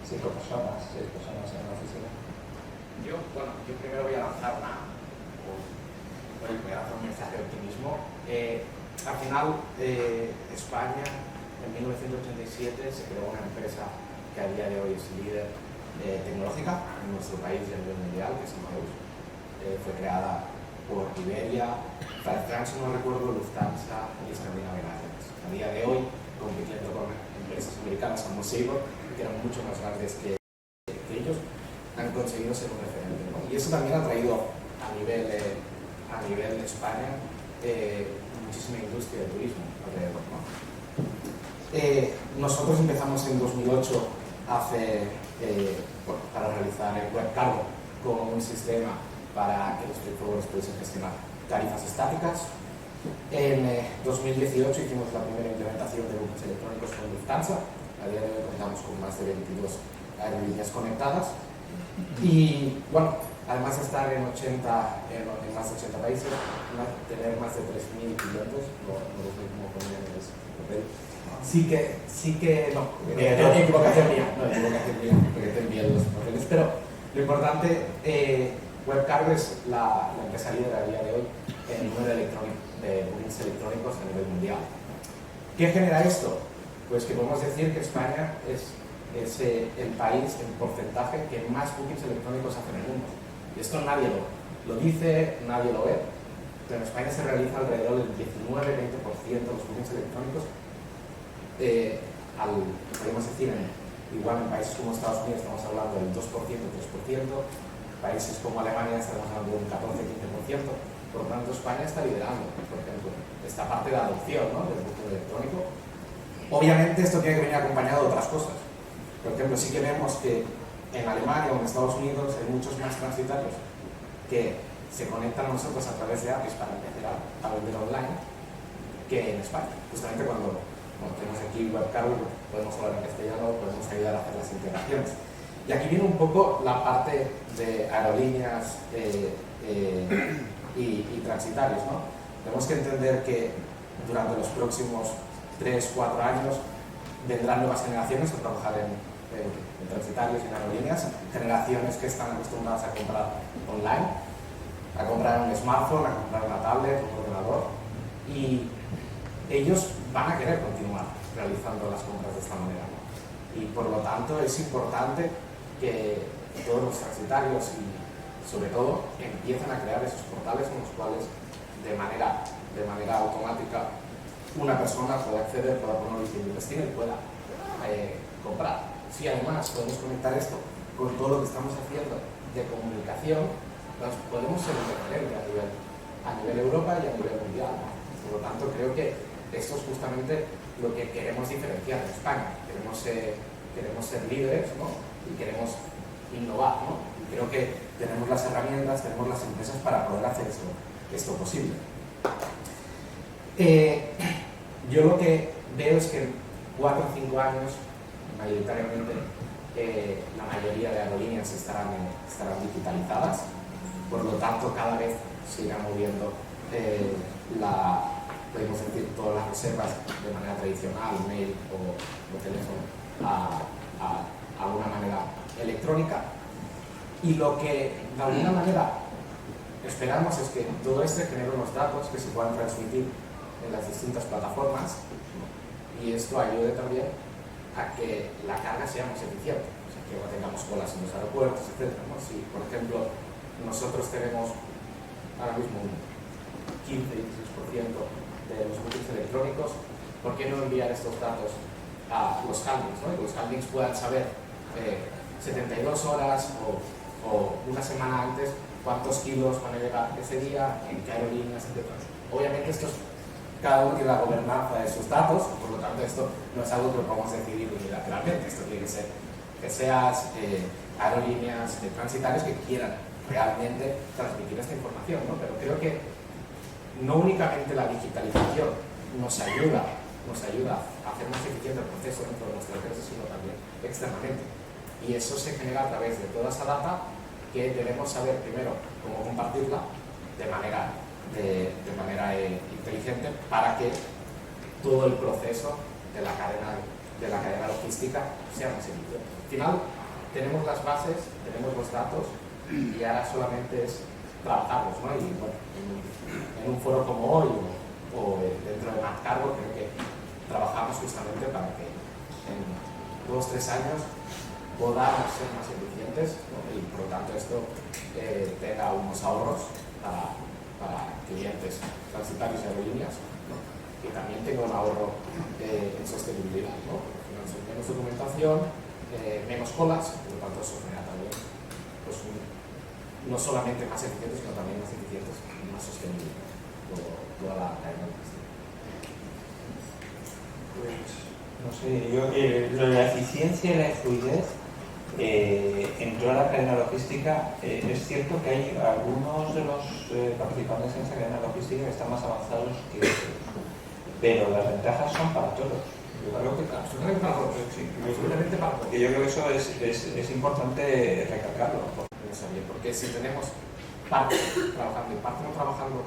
Speaker 5: 5 personas, 6 personas en una oficina.
Speaker 6: Yo primero voy a lanzar un mensaje de optimismo. Al final, España en 1987 se creó una empresa que a día de hoy es líder tecnológica en nuestro país y a nivel mundial, que es Amadeus. Fue creada por Iberia, France, no recuerdo, Lufthansa y Scandinavian Airlines. A día de hoy, compitiendo con empresas americanas como Sabre, que eran mucho más grandes que ellos, han conseguido ser un referente, ¿no? Y eso también ha traído a nivel de España muchísima industria de turismo alrededor, ¿no? Nosotros empezamos en 2008 para realizar el web cargo con un sistema para que los freight pudiesen gestionar tarifas estáticas. En 2018 hicimos la primera implementación de buques electrónicos con Lufthansa. A día de hoy contamos con más de 22 aerolíneas conectadas. Y bueno, además de estar en más de 80 países, tener más de 3.000 clientes, no lo sé cómo poner en ese papel. Sí que no, equivocación mía, porque te envían los papeles, pero lo importante, WebCargo es la empresa líder a día de hoy en el número de bookings electrónicos a nivel mundial. ¿Qué genera esto? Pues que podemos decir que España es el país en porcentaje que más bookings electrónicos hace en el mundo. Y esto nadie lo dice, nadie lo ve, pero en España se realiza alrededor del 19-20% de los bookings electrónicos. Podemos decir, igual en países como Estados Unidos estamos hablando del 2%, 3%, países como Alemania estamos hablando de un 14-15%, por lo tanto España está liderando, por ejemplo, esta parte de adopción, ¿no?, del booking electrónico. Obviamente esto tiene que venir acompañado de otras cosas. Por ejemplo, sí que vemos que en Alemania o en Estados Unidos hay muchos más transitarios que se conectan a nosotros a través de APIs para empezar a vender online que en España. Justamente cuando tenemos aquí WebCargo, podemos hablar en castellano, podemos ayudar a hacer las integraciones. Y aquí viene un poco la parte de aerolíneas y transitarios, ¿no? Tenemos que entender que durante los próximos 3-4 años vendrán nuevas generaciones a trabajar en transitarios y en aerolíneas, generaciones que están acostumbradas a comprar online, a comprar un smartphone, a comprar una tablet, un ordenador, y ellos van a querer continuar realizando las compras de esta manera, ¿no? Y por lo tanto es importante que todos los transitarios y sobre todo empiecen a crear esos portales en los cuales de manera automática una persona pueda acceder, pueda poner el destino y pueda comprar. Si además podemos conectar esto con todo lo que estamos haciendo de comunicación, nos podemos ser un referente a nivel Europa y a nivel mundial, ¿no? Por lo tanto, creo que esto es justamente lo que queremos diferenciar en España. Queremos ser líderes, ¿no?, y queremos innovar, ¿no? Y creo que tenemos las herramientas, tenemos las empresas para poder hacer esto posible. Yo lo que veo es que en 4 o 5 años, mayoritariamente, la mayoría de aerolíneas estarán digitalizadas, por lo tanto cada vez se irá moviendo podemos decir, todas las reservas de manera tradicional, mail o teléfono, a una manera electrónica. Y lo que de alguna manera esperamos es que todo esto genere unos datos que se puedan transmitir en las distintas plataformas, y esto ayude también a que la carga sea más eficiente, o sea, que no tengamos colas en los aeropuertos, etc., ¿no? Si, por ejemplo, nosotros tenemos ahora mismo un 15-16% de los bookings electrónicos, ¿por qué no enviar estos datos a los handlings, ¿no? Y que los handlings puedan saber 72 horas o una semana antes cuántos kilos van a llegar ese día, en qué aerolíneas, etc. Obviamente cada uno tiene la gobernanza de sus datos, por lo tanto esto no es algo que podamos decidir unilateralmente. Esto tiene que ser que seas aerolíneas transitarias que quieran realmente transmitir esta información, ¿no? Pero creo que no únicamente la digitalización nos ayuda a hacer más eficiente el proceso dentro de nuestra empresa, sino también externamente. Y eso se genera a través de toda esa data que debemos saber primero cómo compartirla de manera inteligente para que todo el proceso de la cadena logística sea más eficiente. Al final tenemos las bases, tenemos los datos y ahora solamente es trabajarlos, ¿no? Y bueno, en un foro como hoy o dentro de WebCargo creo que trabajamos justamente para que en 2 o 3 años podamos ser más eficientes, ¿no? Y por lo tanto esto tenga unos ahorros para clientes transitarios y aerolíneas, ¿no? Y también tenga un ahorro en sostenibilidad, ¿no? Porque menos documentación, menos colas, por lo tanto eso genera también pues, no solamente más eficientes, sino también más eficientes y más sostenibles toda la cadena logística.
Speaker 5: Pues, no sé, yo lo de la eficiencia y la fluidez en toda la cadena logística, es cierto que hay algunos de los participantes en esa cadena logística que están más avanzados que otros, pero las ventajas son para todos. Yo creo que
Speaker 6: Absolutamente para todos.
Speaker 5: sí,
Speaker 6: Absolutamente para todos.
Speaker 5: yo creo que eso es importante recalcarlo.
Speaker 6: Porque si tenemos parte trabajando y parte no trabajando,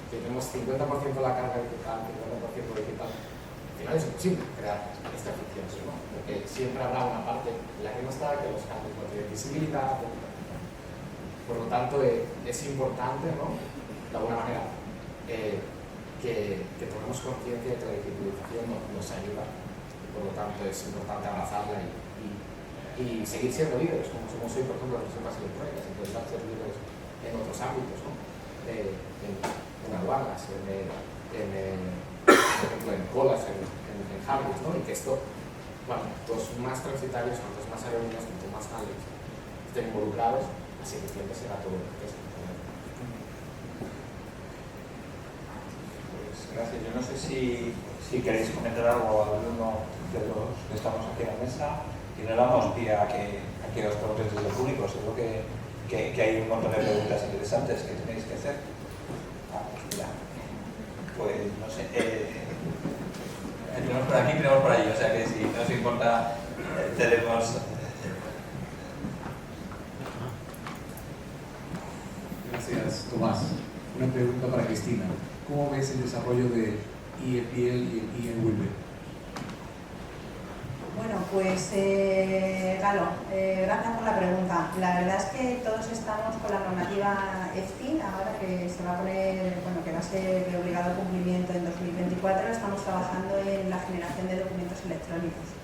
Speaker 6: que tenemos 50% de la carga digital, 50% digital, al final es imposible crear esta eficiencia, ¿no? Porque siempre habrá una parte en la que no está, que los cambios no tienen visibilidad. Por lo tanto, es importante, ¿no? De alguna manera, que tomemos conciencia de que la digitalización nos ayuda. Por lo tanto, es importante abrazarla y seguir siendo líderes, como somos hoy, por ejemplo, en las reservas electrónicas, intentar ser líderes en otros ámbitos, ¿no? En aduanas, por ejemplo, en colas, en hardware, ¿no? Y que esto, cuantos más transitarios, cuantos más aerolíneas, cuantos más handlers estén involucrados, más eficiente será todo el proceso.
Speaker 5: Pues gracias. Yo no sé si queréis comentar algo a alguno de los que estamos aquí en la mesa. Y no damos pie a que os preguntéis desde el público. Seguro que hay un montón de preguntas interesantes que tenéis que hacer. Pues no sé. Tenemos por aquí, tenemos por allí. O sea que si no os importa, tenemos.
Speaker 7: Gracias, Tomás. Una pregunta para Cristina. ¿Cómo ves el desarrollo de EFDL y EWILBE?
Speaker 3: Bueno, pues Galo, gracias por la pregunta. La verdad es que todos estamos con la normativa EFTI, ahora que se va a poner, bueno, que va a ser de obligado cumplimiento en 2024, estamos trabajando en la generación de documentos electrónicos.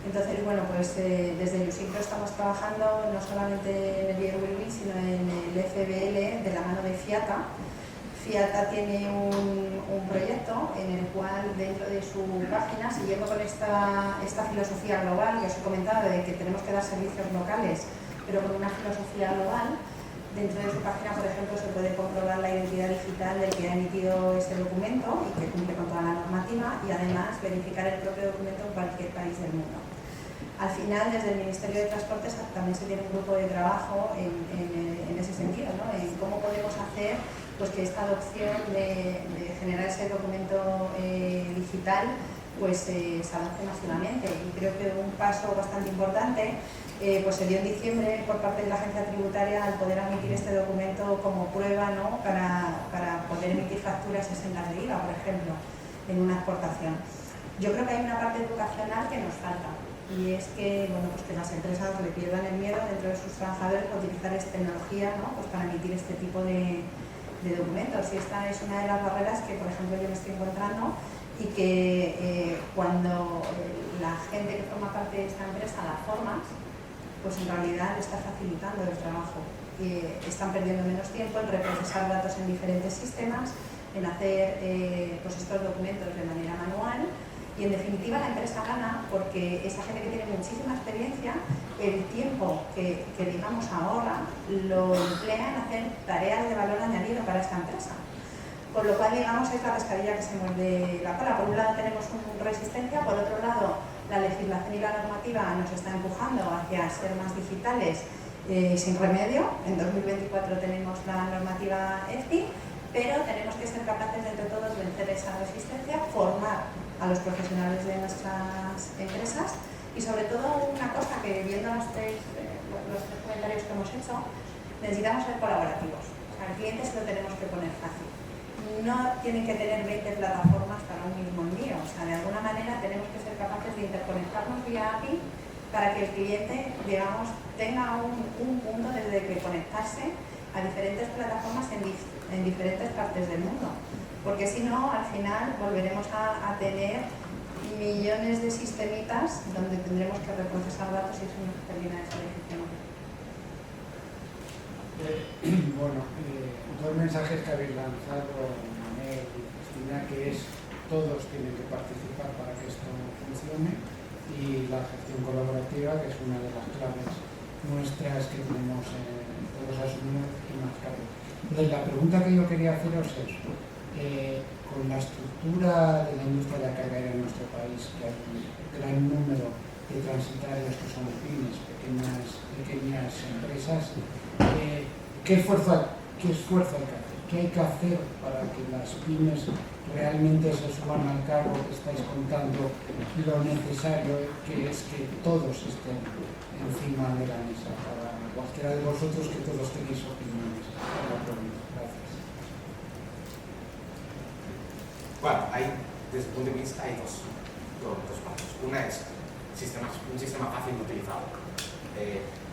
Speaker 3: Entonces, bueno, pues desde Iusicro estamos trabajando no solamente en el EWILBE, sino en el FBL de la mano de FIATA. FIATA tiene un proyecto en el cual dentro de su página, siguiendo con esta filosofía global que os he comentado de que tenemos que dar servicios locales, pero con una filosofía global, dentro de su página, por ejemplo, se puede comprobar la identidad digital del que ha emitido ese documento y que cumple con toda la normativa y además verificar el propio documento en cualquier país del mundo. Al final, desde el Ministerio de Transportes también se tiene un grupo de trabajo en ese sentido, ¿no? En cómo podemos hacer pues que esta adopción de generar ese documento digital pues se avance masivamente. Y creo que un paso bastante importante pues se dio en diciembre por parte de la agencia tributaria al poder emitir este documento como prueba, ¿no? para poder emitir facturas exentas de IVA, por ejemplo, en una exportación. Yo creo que hay una parte educacional que nos falta y es que, bueno, pues que las empresas le pierdan el miedo dentro de sus trabajadores a utilizar esta tecnología, ¿no? Pues para emitir este tipo de documentos. Y esta es una de las barreras que, por ejemplo, yo me estoy encontrando y que cuando la gente que forma parte de esta empresa la forma, pues en realidad está facilitando el trabajo. Están perdiendo menos tiempo en reprocesar datos en diferentes sistemas, en hacer pues estos documentos de manera manual. Y en definitiva la empresa gana porque esa gente que tiene muchísima experiencia, el tiempo que digamos ahorra, lo emplea en hacer tareas de valor añadido para esta empresa. Con lo cual, digamos, es la pescadilla que se muerde la cola. Por un lado tenemos una resistencia, por otro lado la legislación y la normativa nos está empujando hacia ser más digitales sin remedio. En 2024 tenemos la normativa EFTI, pero tenemos que ser capaces de entre todos vencer esa resistencia, formar a los profesionales de nuestras empresas y sobre todo una cosa que viendo los tres comentarios que hemos hecho, necesitamos ser colaborativos. Al cliente se lo tenemos que poner fácil. No tienen que tener 20 plataformas para un mismo envío. O sea, de alguna manera tenemos que ser capaces de interconectarnos vía API para que el cliente, digamos, tenga un punto desde el que conectarse a diferentes plataformas en diferentes partes del mundo. Porque si no, al final volveremos a tener millones de sistemitas donde tendremos que reprocesar datos y eso nos termina esa decisión.
Speaker 8: Bueno, dos mensajes que habéis lanzado, Manel y Cristina, que es todos tienen que participar para que esto funcione, y la gestión colaborativa, que es una de las claves nuestras que tenemos todos asumidos y marcado. Entonces, la pregunta que yo quería haceros es, con la estructura de la industria de la carga aérea en nuestro país, que hay un gran número de transitarios que son pymes, pequeñas empresas, ¿qué esfuerzo hay que hacer? ¿Qué hay que hacer para que las pymes realmente se suban al carro que estáis contando lo necesario, que es que todos estén encima de la mesa? Para cualquiera de vosotros, que todos tenéis opiniones. Gracias.
Speaker 6: Bueno, desde el punto de vista hay dos pasos. Una es un sistema fácil de utilizar.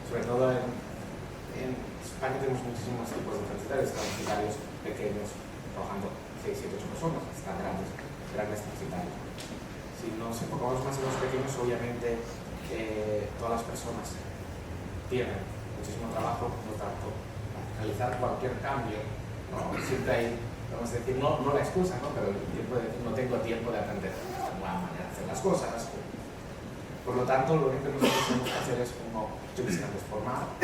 Speaker 6: Sobre todo en España tenemos muchísimos tipos de transitarios. Están transitarios pequeños, trabajando 6, 7, 8 personas, están grandes transitarios. Si nos enfocamos más en los pequeños, obviamente todas las personas tienen muchísimo trabajo, por lo tanto, realizar cualquier cambio, ¿no? Siempre hay, vamos a decir, no la excusa, ¿no? Pero el tiempo de decir, no tengo tiempo de aprender la nueva manera de hacer las cosas. Por lo tanto, lo único que nosotros tenemos que hacer es, como yo quisiera, formar,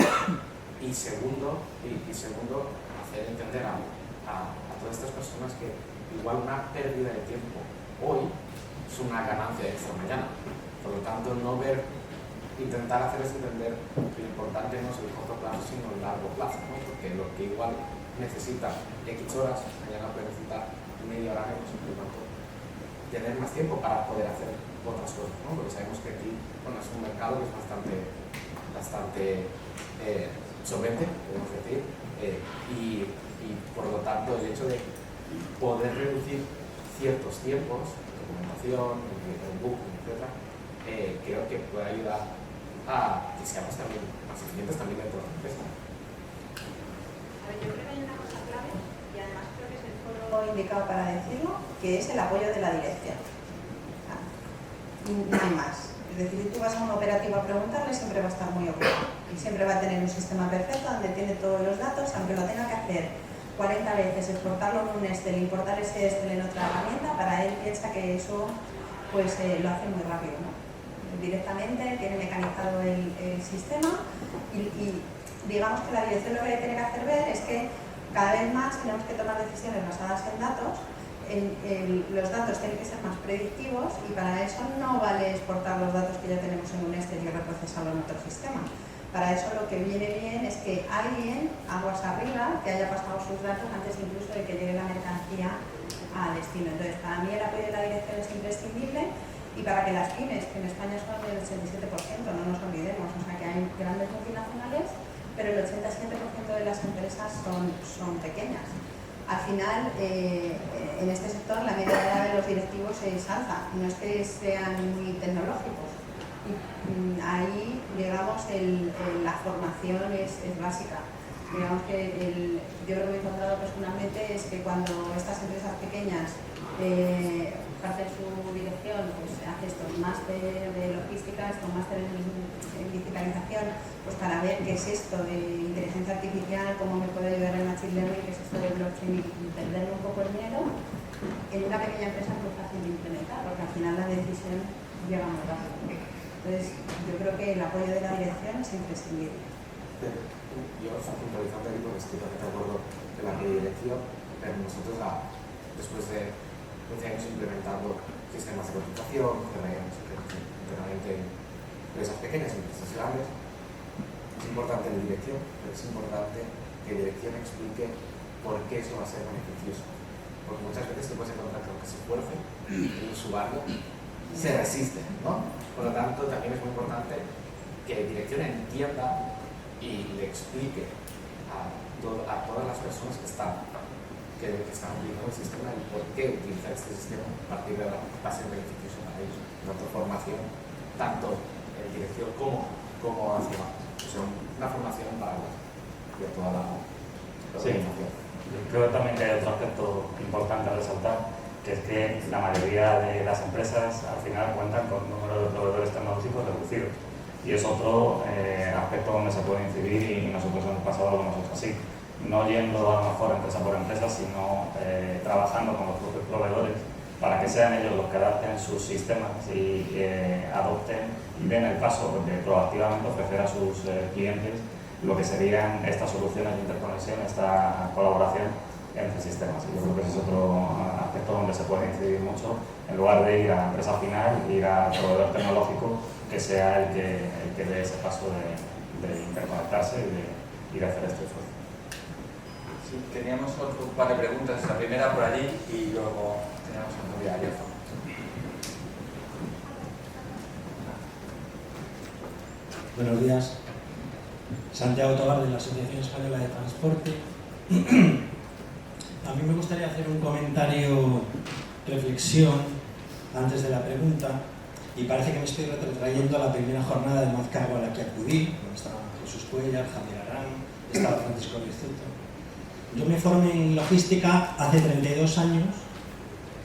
Speaker 6: y segundo, hacer entender a todas estas personas que igual una pérdida de tiempo hoy es una ganancia extra mañana. Por lo tanto, intentar hacerles entender que lo importante no es el corto plazo, sino el largo plazo, ¿no? Porque lo que igual necesita X horas, mañana puede necesitar media hora menos, por lo tanto, tener más tiempo para poder hacer otras cosas, ¿no? Porque sabemos que aquí, bueno, es un mercado que es bastante solvente, podemos decir, y por lo tanto el hecho de poder reducir ciertos tiempos, documentación, el booking, etc., creo que puede ayudar a que seamos también más eficientes también dentro de la empresa.
Speaker 3: A ver, yo creo que hay una cosa clave, y además creo que es el foro indicado para decirlo, que es el apoyo de la dirección. No hay más. Es decir, si tú vas a un operativo a preguntarle, siempre va a estar muy ocupado. Y siempre va a tener un sistema perfecto donde tiene todos los datos, aunque lo tenga que hacer 40 veces, exportarlo en un Excel, importar ese Excel en otra herramienta, para él piensa que eso pues lo hace muy rápido, ¿no? Directamente tiene mecanizado el sistema y digamos que la dirección lo que tiene que hacer ver es que cada vez más tenemos que tomar decisiones basadas en datos. Los datos tienen que ser más predictivos y para eso no vale exportar los datos que ya tenemos en un Excel y reprocesarlo en otro sistema. Para eso lo que viene bien es que alguien, aguas arriba, que haya pasado sus datos antes incluso de que llegue la mercancía a destino. Entonces, para mí el apoyo de la dirección es imprescindible y para que las pymes, que en España son el 87%, no nos olvidemos, o sea que hay grandes multinacionales, pero el 87% de las empresas son pequeñas. Al final, en este sector, la media edad de los directivos es alta, no es que sean muy tecnológicos. Y ahí, digamos, la formación es básica. Digamos que yo lo que he encontrado personalmente es que cuando estas empresas pequeñas parten su dirección, pues hace estos máster de logística, estos máster en digitalización, pues para ver qué es esto de inteligencia artificial, cómo me puede ayudar el machine learning, qué es esto de blockchain, y entenderlo un poco el miedo. En una pequeña empresa es muy fácil de implementar, porque al final la decisión llega muy rápido. Entonces, yo creo que el apoyo de la dirección es imprescindible.
Speaker 6: Yo, puntualizando ahí, porque estoy totalmente de acuerdo en la redirección, pero nosotros, después de 12 años implementando sistemas de cotización, CRMs, internamente en empresas pequeñas y empresas grandes, es importante la dirección, pero es importante que la dirección explique por qué eso va a ser beneficioso. Porque muchas veces te puedes encontrar con que se esfuerce y el usuario se resiste, ¿no? Por lo tanto, también es muy importante que la dirección entienda y le explique a todas las personas que están utilizando el sistema y por qué utilizar este sistema a partir de ahora va a ser beneficioso para ellos. Tanto formación, tanto en dirección como hacia abajo. O sea, una formación para toda la
Speaker 4: organización. Creo también que hay otro aspecto importante a resaltar, que es que la mayoría de las empresas al final cuentan con un número de proveedores tecnológicos reducido. Y es otro aspecto donde se puede incidir y nosotros en el pasado lo hemos hecho así. No yendo a lo mejor empresa por empresa, sino trabajando con los propios proveedores para que sean ellos los que adapten sus sistemas y adopten y den el paso de proactivamente ofrecer a sus clientes lo que serían estas soluciones de interconexión, esta colaboración entre sistemas. Yo creo que ese es otro aspecto donde se puede incidir mucho, en lugar de ir a la empresa final, ir a proveedor tecnológico que sea el que dé ese paso de interconectarse y de hacer este esfuerzo.
Speaker 5: Sí, teníamos otro par de preguntas, la primera por allí y luego tenemos un diario.
Speaker 9: Buenos días. Santiago Tobar, de la Asociación Española de Transporte. A mí me gustaría hacer un comentario, reflexión, antes de la pregunta, y parece que me estoy retrotrayendo a la primera jornada de Mazcargo a la que acudí, donde estaban Jesús Cuellar, Javier Arán, estaba Francisco Rizuto. Yo me formé en logística hace 32 años,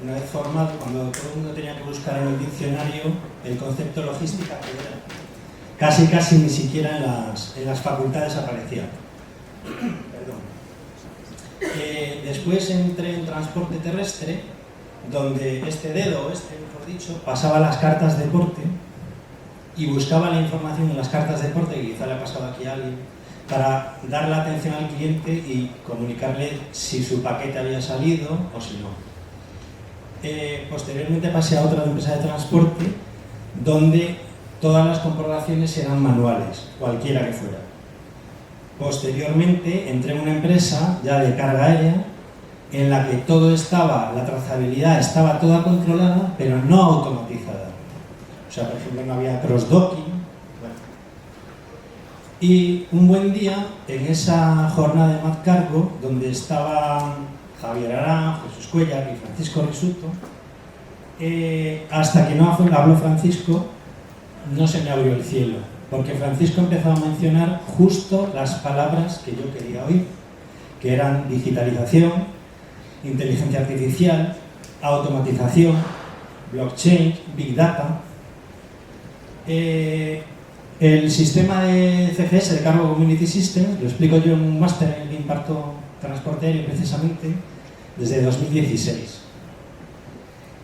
Speaker 9: una vez formado, cuando todo el mundo tenía que buscar en el diccionario el concepto logística, que era casi ni siquiera en las facultades aparecía. Perdón. Después entré en transporte terrestre, donde este dedo, mejor dicho, pasaba las cartas de porte y buscaba la información en las cartas de porte, que quizá le ha pasado aquí a alguien, para dar la atención al cliente y comunicarle si su paquete había salido o si no. Posteriormente pasé a otra empresa de transporte, donde todas las comprobaciones eran manuales, cualquiera que fuera. Posteriormente entré en una empresa ya de carga aérea en la que todo estaba, la trazabilidad estaba toda controlada, pero no automatizada. O sea, por ejemplo, no había cross-docking. Bueno. Y un buen día, en esa jornada de Mazcargo, donde estaban Javier Arán, Jesús Cuellar y Francisco Rizuto, hasta que no habló Francisco, no se me abrió el cielo, porque Francisco empezó a mencionar justo las palabras que yo quería oír, que eran digitalización, inteligencia artificial, automatización, blockchain, big data. El sistema de CCS, de Cargo Community Systems, lo explico yo en un máster en el que imparto transporte aéreo precisamente, desde 2016.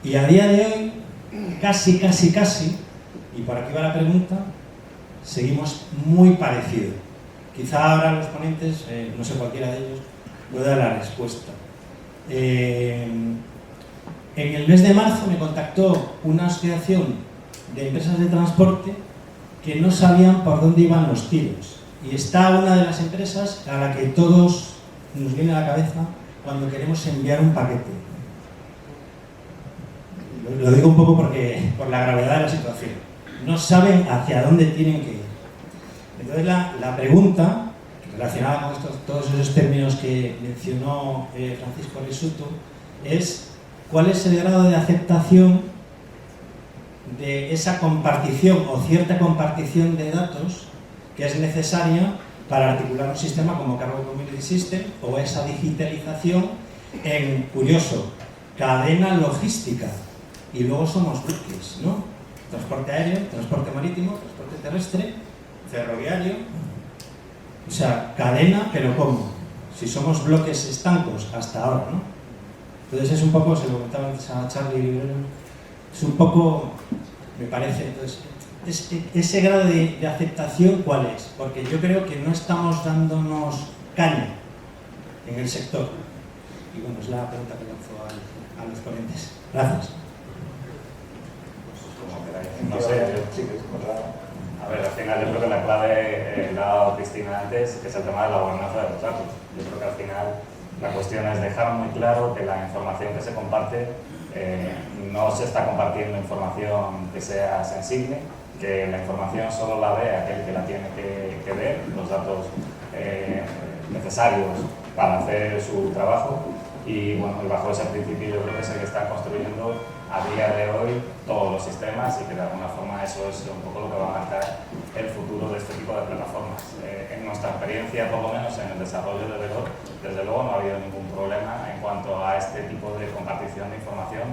Speaker 9: Y a día de hoy, casi, y por aquí va la pregunta, seguimos muy parecido. Quizá ahora los ponentes, no sé, cualquiera de ellos, pueda dar la respuesta. En el mes de marzo me contactó una asociación de empresas de transporte que no sabían por dónde iban los tiros. Y está una de las empresas a la que todos nos viene a la cabeza cuando queremos enviar un paquete. Lo digo un poco por la gravedad de la situación. No saben hacia dónde tienen que ir. Entonces la pregunta, relacionada con todos esos términos que mencionó Francisco Rizuto, es ¿cuál es el grado de aceptación de esa compartición o cierta compartición de datos que es necesaria para articular un sistema como Cargo Community System o esa digitalización en, curioso, cadena logística? Y luego somos bloques, ¿no? Transporte aéreo, transporte marítimo, transporte terrestre, ferroviario. O sea, cadena, pero ¿cómo? Si somos bloques estancos hasta ahora, ¿no? Entonces es un poco, se lo comentaba antes a Charlie, es un poco, me parece, entonces, ese grado de aceptación, ¿cuál es? Porque yo creo que no estamos dándonos caña en el sector. Y bueno, es la pregunta que lanzo a los ponentes. Gracias.
Speaker 4: No sé, a ver, al final yo creo que la clave la ha dado Cristina antes, que es el tema de la gobernanza de los datos. Yo creo que al final la cuestión es dejar muy claro que la información que se comparte no se está compartiendo información que sea sensible, que la información solo la ve aquel que la tiene que ver, los datos necesarios para hacer su trabajo. Y bueno, y bajo ese principio yo creo que se está construyendo a día de hoy todos los sistemas y que de alguna forma eso es un poco lo que va a marcar el futuro de este tipo de plataformas. En nuestra experiencia, por lo menos en el desarrollo de Velor, desde luego no ha habido ningún problema en cuanto a este tipo de compartición de información,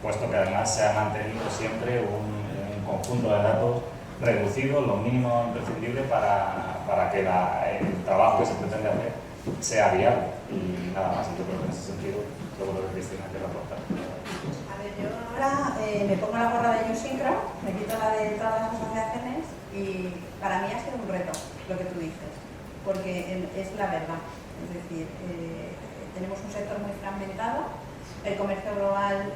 Speaker 4: puesto que además se ha mantenido siempre un conjunto de datos reducido, lo mínimo imprescindible para que el trabajo que se pretende hacer sea viable. Y nada más, yo creo que en ese sentido seguro que Cristina quiere aportar.
Speaker 3: A ver, yo ahora me pongo la gorra de YouSynchro, me quito la de todas las asociaciones y para mí ha sido un reto lo que tú dices, porque es la verdad. Es decir, tenemos un sector muy fragmentado, el comercio global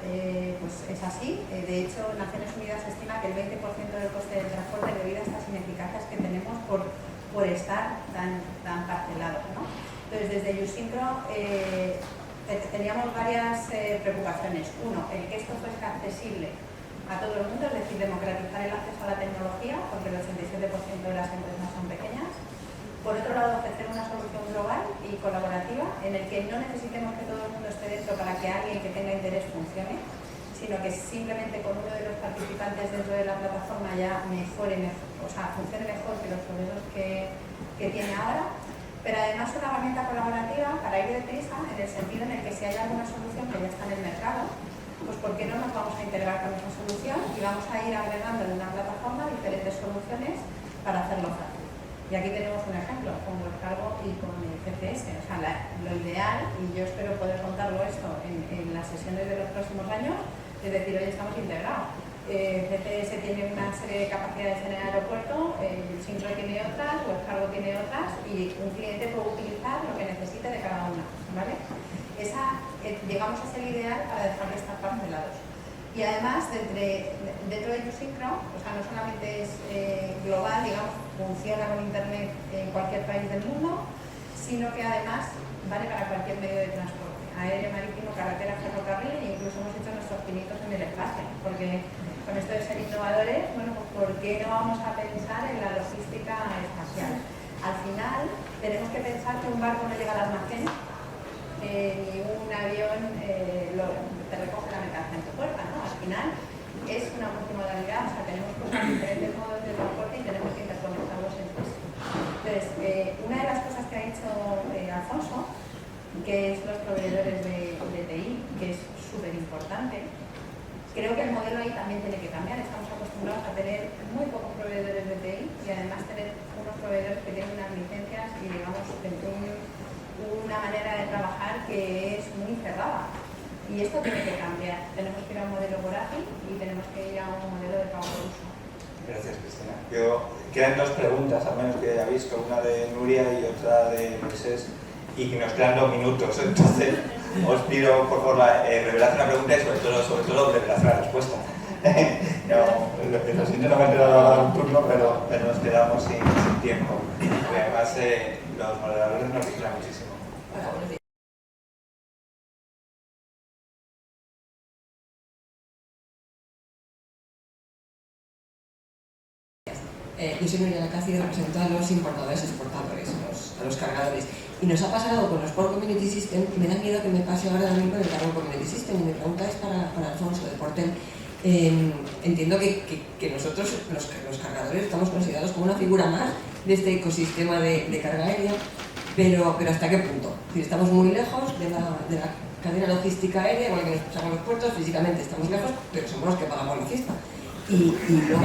Speaker 3: pues es así. De hecho, Naciones Unidas estima que el 20% del coste del transporte debido a estas ineficacias que tenemos por estar tan parcelados, ¿no? Entonces, desde YouSynchro teníamos varias preocupaciones. Uno, el que esto fuese accesible a todo el mundo, es decir, democratizar el acceso a la tecnología, porque el 87% de las empresas son pequeñas. Por otro lado, ofrecer una solución global y colaborativa en el que no necesitemos que todo el mundo esté dentro para que alguien que tenga interés funcione, sino que simplemente con uno de los participantes dentro de la plataforma ya funcione mejor que los procesos que tiene ahora. Pero además una herramienta colaborativa para ir deprisa en el sentido en el que si hay alguna solución que ya está en el mercado, pues ¿por qué no nos vamos a integrar con esa solución y vamos a ir agregando en una plataforma diferentes soluciones para hacerlo fácil? Y aquí tenemos un ejemplo con WebCargo y con el CCS. O sea, lo ideal, y yo espero poder contarlo esto en las sesiones de los próximos años, es decir, hoy estamos integrados. CCS tiene una serie de capacidades en el aeropuerto, YouSynchro tiene otras, WebCargo tiene otras y un cliente puede utilizar lo que necesite de cada una, ¿vale? Llegamos a ser ideal para dejar de estar parcelados. Y además, dentro de YouSynchro, o sea, no solamente es global, digamos, funciona con Internet en cualquier país del mundo, sino que además vale para cualquier medio de transporte, aéreo, marítimo, carretera, ferrocarril, e incluso hemos hecho nuestros pinitos en el espacio, porque con esto de ser innovadores, bueno, pues ¿por qué no vamos a pensar en la logística espacial? Al final, tenemos que pensar que un barco no llega al almacén, ni un avión te recoge la mercancía en tu puerta, ¿no? Al final, es una multimodalidad, o sea, tenemos diferentes modos de transporte y tenemos que interconectarlos entre sí. Entonces, una de las cosas que ha hecho Alfonso, que es los proveedores de TI, que es súper importante, creo que el modelo ahí también tiene que cambiar. Estamos acostumbrados a tener muy pocos proveedores de TI y además tener unos proveedores que tienen unas licencias y, digamos, una manera de trabajar que es muy cerrada. Y esto tiene que cambiar. Tenemos que ir a un modelo por API y tenemos que ir a un modelo de pago por uso.
Speaker 5: Gracias, Cristina. Quedan dos preguntas, al menos que ya visto, una de Nuria y otra de Moisés, y que nos quedan 2 minutos. Entonces, os pido por favor revelación la pregunta y sobre todo revelación la respuesta. Lo siento, no me he enterado un turno, pero nos quedamos sin tiempo. Y además, los moderadores nos vigilan muchísimo.
Speaker 10: Yo soy Nuria Lacaz y represento a los importadores y exportadores, a los cargadores. Y nos ha pasado con los Port Community System, y me da miedo que me pase ahora también con el Cargo Community System. Y mi pregunta es para Alfonso de Portel. Entiendo que nosotros, los cargadores, estamos considerados como una figura más de este ecosistema de carga aérea, pero ¿hasta qué punto? Es decir, estamos muy lejos de la cadena logística aérea, igual que nos pasamos los puertos, físicamente estamos lejos, pero somos los que pagamos la fiesta. Y luego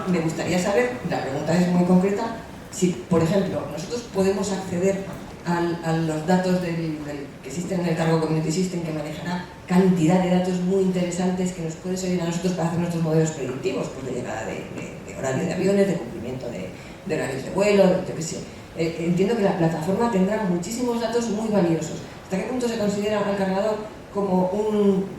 Speaker 10: me gustaría saber, la pregunta es muy concreta, si, por ejemplo, nosotros podemos acceder a los datos que existen en el Cargo Community System, que manejará cantidad de datos muy interesantes que nos puede servir a nosotros para hacer nuestros modelos predictivos, pues de llegada de horario de aviones, de cumplimiento de horarios de vuelo, yo qué sé. Entiendo que la plataforma tendrá muchísimos datos muy valiosos. ¿Hasta qué punto se considera al cargador como un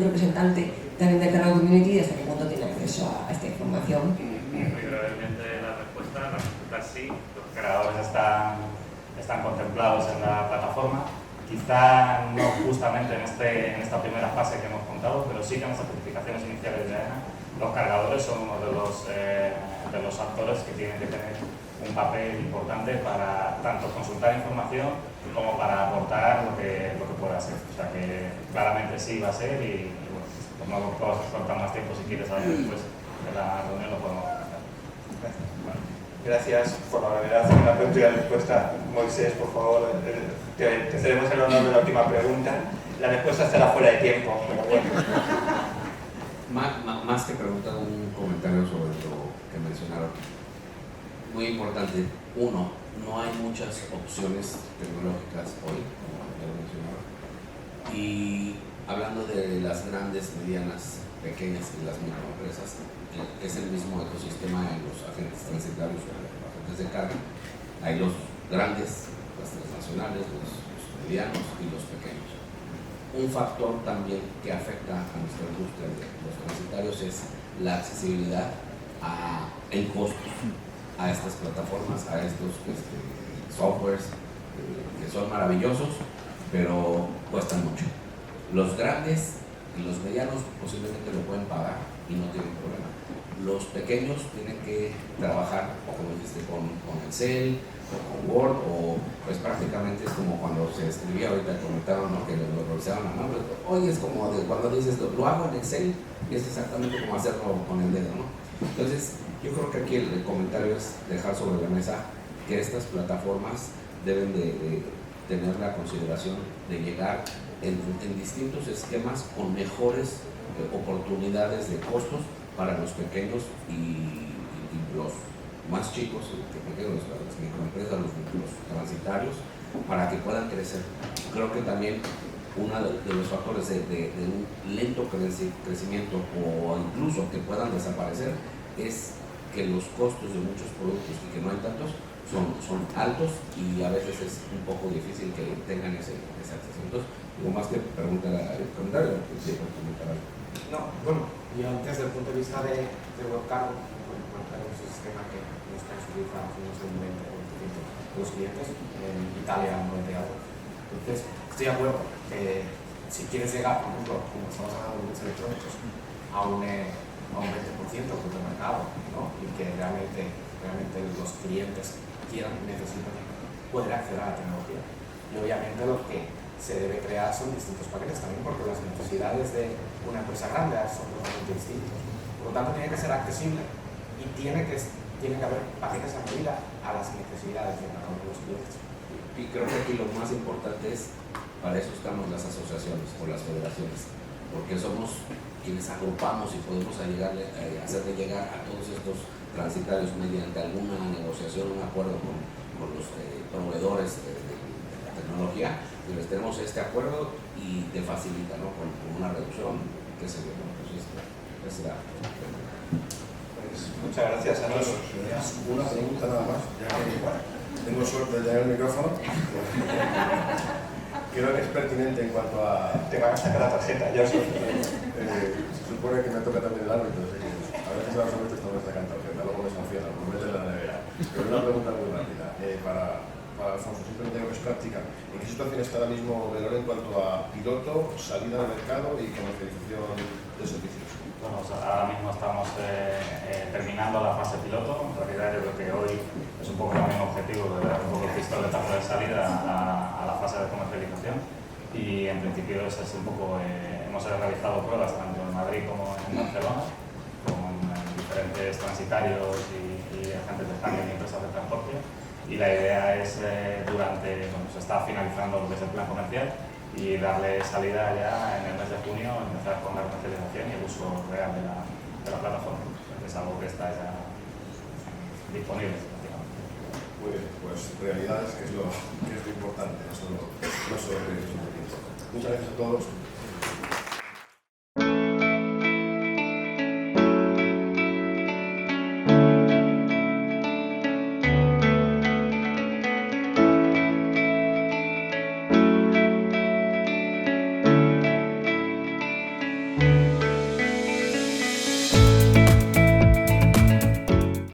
Speaker 10: representante también del Cargo Community y hasta qué punto tiene acceso a esta información?
Speaker 4: Muy brevemente la respuesta es sí. Los cargadores están contemplados en la plataforma, quizá no justamente en esta primera fase que hemos contado, pero sí que en las certificaciones iniciales de AENA los cargadores son uno de los actores que tienen que tener un papel importante para para tanto consultar información como para aportar lo que pueda ser. O sea que claramente sí va a ser y bueno, pues no puedo cortar más tiempo. Si quieres saber después de la reunión lo podemos hacer.
Speaker 5: Gracias por la brevedad de la pregunta y la respuesta. Moisés, por favor, te cedemos el honor de la última pregunta. La respuesta estará fuera de tiempo, pero bueno.
Speaker 11: Más que preguntar, un comentario sobre lo que mencionaron. Muy importante. Uno, no hay muchas opciones tecnológicas hoy, como ya lo mencionaron. Y hablando de las grandes, medianas, pequeñas y las microempresas, es el mismo ecosistema en los agentes transitarios o los agentes de carga. Hay los grandes, las transnacionales, los medianos y los pequeños. Un factor también que afecta a nuestra industria de los transitarios es la accesibilidad en costos a estas plataformas, a estos softwares que son maravillosos, pero cuestan mucho. Los grandes y los medianos posiblemente lo pueden pagar y no tienen problema. Los pequeños tienen que trabajar, como dijiste, con Excel o con Word, o pues prácticamente es como cuando se escribía, ahorita comentaron, ¿no?, que lo realizaban a mano. Hoy es como cuando dices, lo hago en Excel, y es exactamente como hacerlo con el dedo, ¿no? Entonces, yo creo que aquí el comentario es dejar sobre la mesa que estas plataformas deben de tener la consideración de llegar en distintos esquemas con mejores oportunidades de costos para los pequeños y los más chicos, pequeños, las microempresas, los transitarios, para que puedan crecer. Creo que también uno de los factores de un lento crecimiento o incluso que puedan desaparecer es que los costos de muchos productos y que no hay tantos son altos y a veces es un poco difícil que tengan ese acceso. Entonces, digo, más que preguntar el comentario, sí, comentar algo.
Speaker 6: No, bueno, yo desde el punto de vista de webcargo, tenemos un sistema que nos utiliza unos del 90% de los clientes, en Italia 90 y algo. Entonces, estoy de acuerdo que si quieres llegar, por ejemplo, como estamos hablando de billetes electrónicos, a un 20% del mercado, ¿no?, y que realmente los clientes quieran, necesitan poder acceder a la tecnología. Y obviamente lo que se debe crear son distintos paquetes también, porque las necesidades de una empresa grande son totalmente distintas. Por lo tanto, tiene que ser accesible y tiene que haber paquetes a medida a las necesidades de cada uno de los clientes.
Speaker 11: Y creo que aquí lo más importante es, para eso estamos las asociaciones o las federaciones, porque somos quienes agrupamos y podemos hacerle llegar a todos estos transitarios mediante alguna negociación, un acuerdo con los proveedores de la tecnología, y les tenemos este acuerdo y te facilita, ¿no?, con una reducción, qué sé yo. Entonces, esa era.
Speaker 5: Pues, muchas gracias a todos.
Speaker 1: Una pregunta nada más, ya que tengo suerte de tener el micrófono. Creo que es pertinente en cuanto a...
Speaker 5: Te van a sacar la tarjeta, ya soy.
Speaker 1: se supone que me toca también el árbitro, así que a veces los árbitros no me sacan tarjeta, luego me sancionan, me meten en la nevera. Pero una pregunta muy rápida, para Alfonso, simplemente digo que es práctica. ¿En qué situación está ahora mismo Velor en cuanto a piloto, salida al mercado y comercialización de servicios?
Speaker 4: Bueno, ahora mismo estamos terminando la fase piloto. En realidad yo creo que hoy es un poco también objetivo de dar un poco el pistoletazo de salida a la fase de comercialización, y en principio ese es un poco, hemos realizado pruebas tanto en Madrid como en Barcelona con diferentes transitarios y agentes de carga y empresas de transporte, y la idea es se está finalizando lo que es el plan comercial y darle salida ya en el mes de junio, empezar con la comercialización y el uso real de la plataforma, que es algo que está ya disponible.
Speaker 1: Muy bien, pues realidades, que es lo importante, no solo muchas gracias a todos.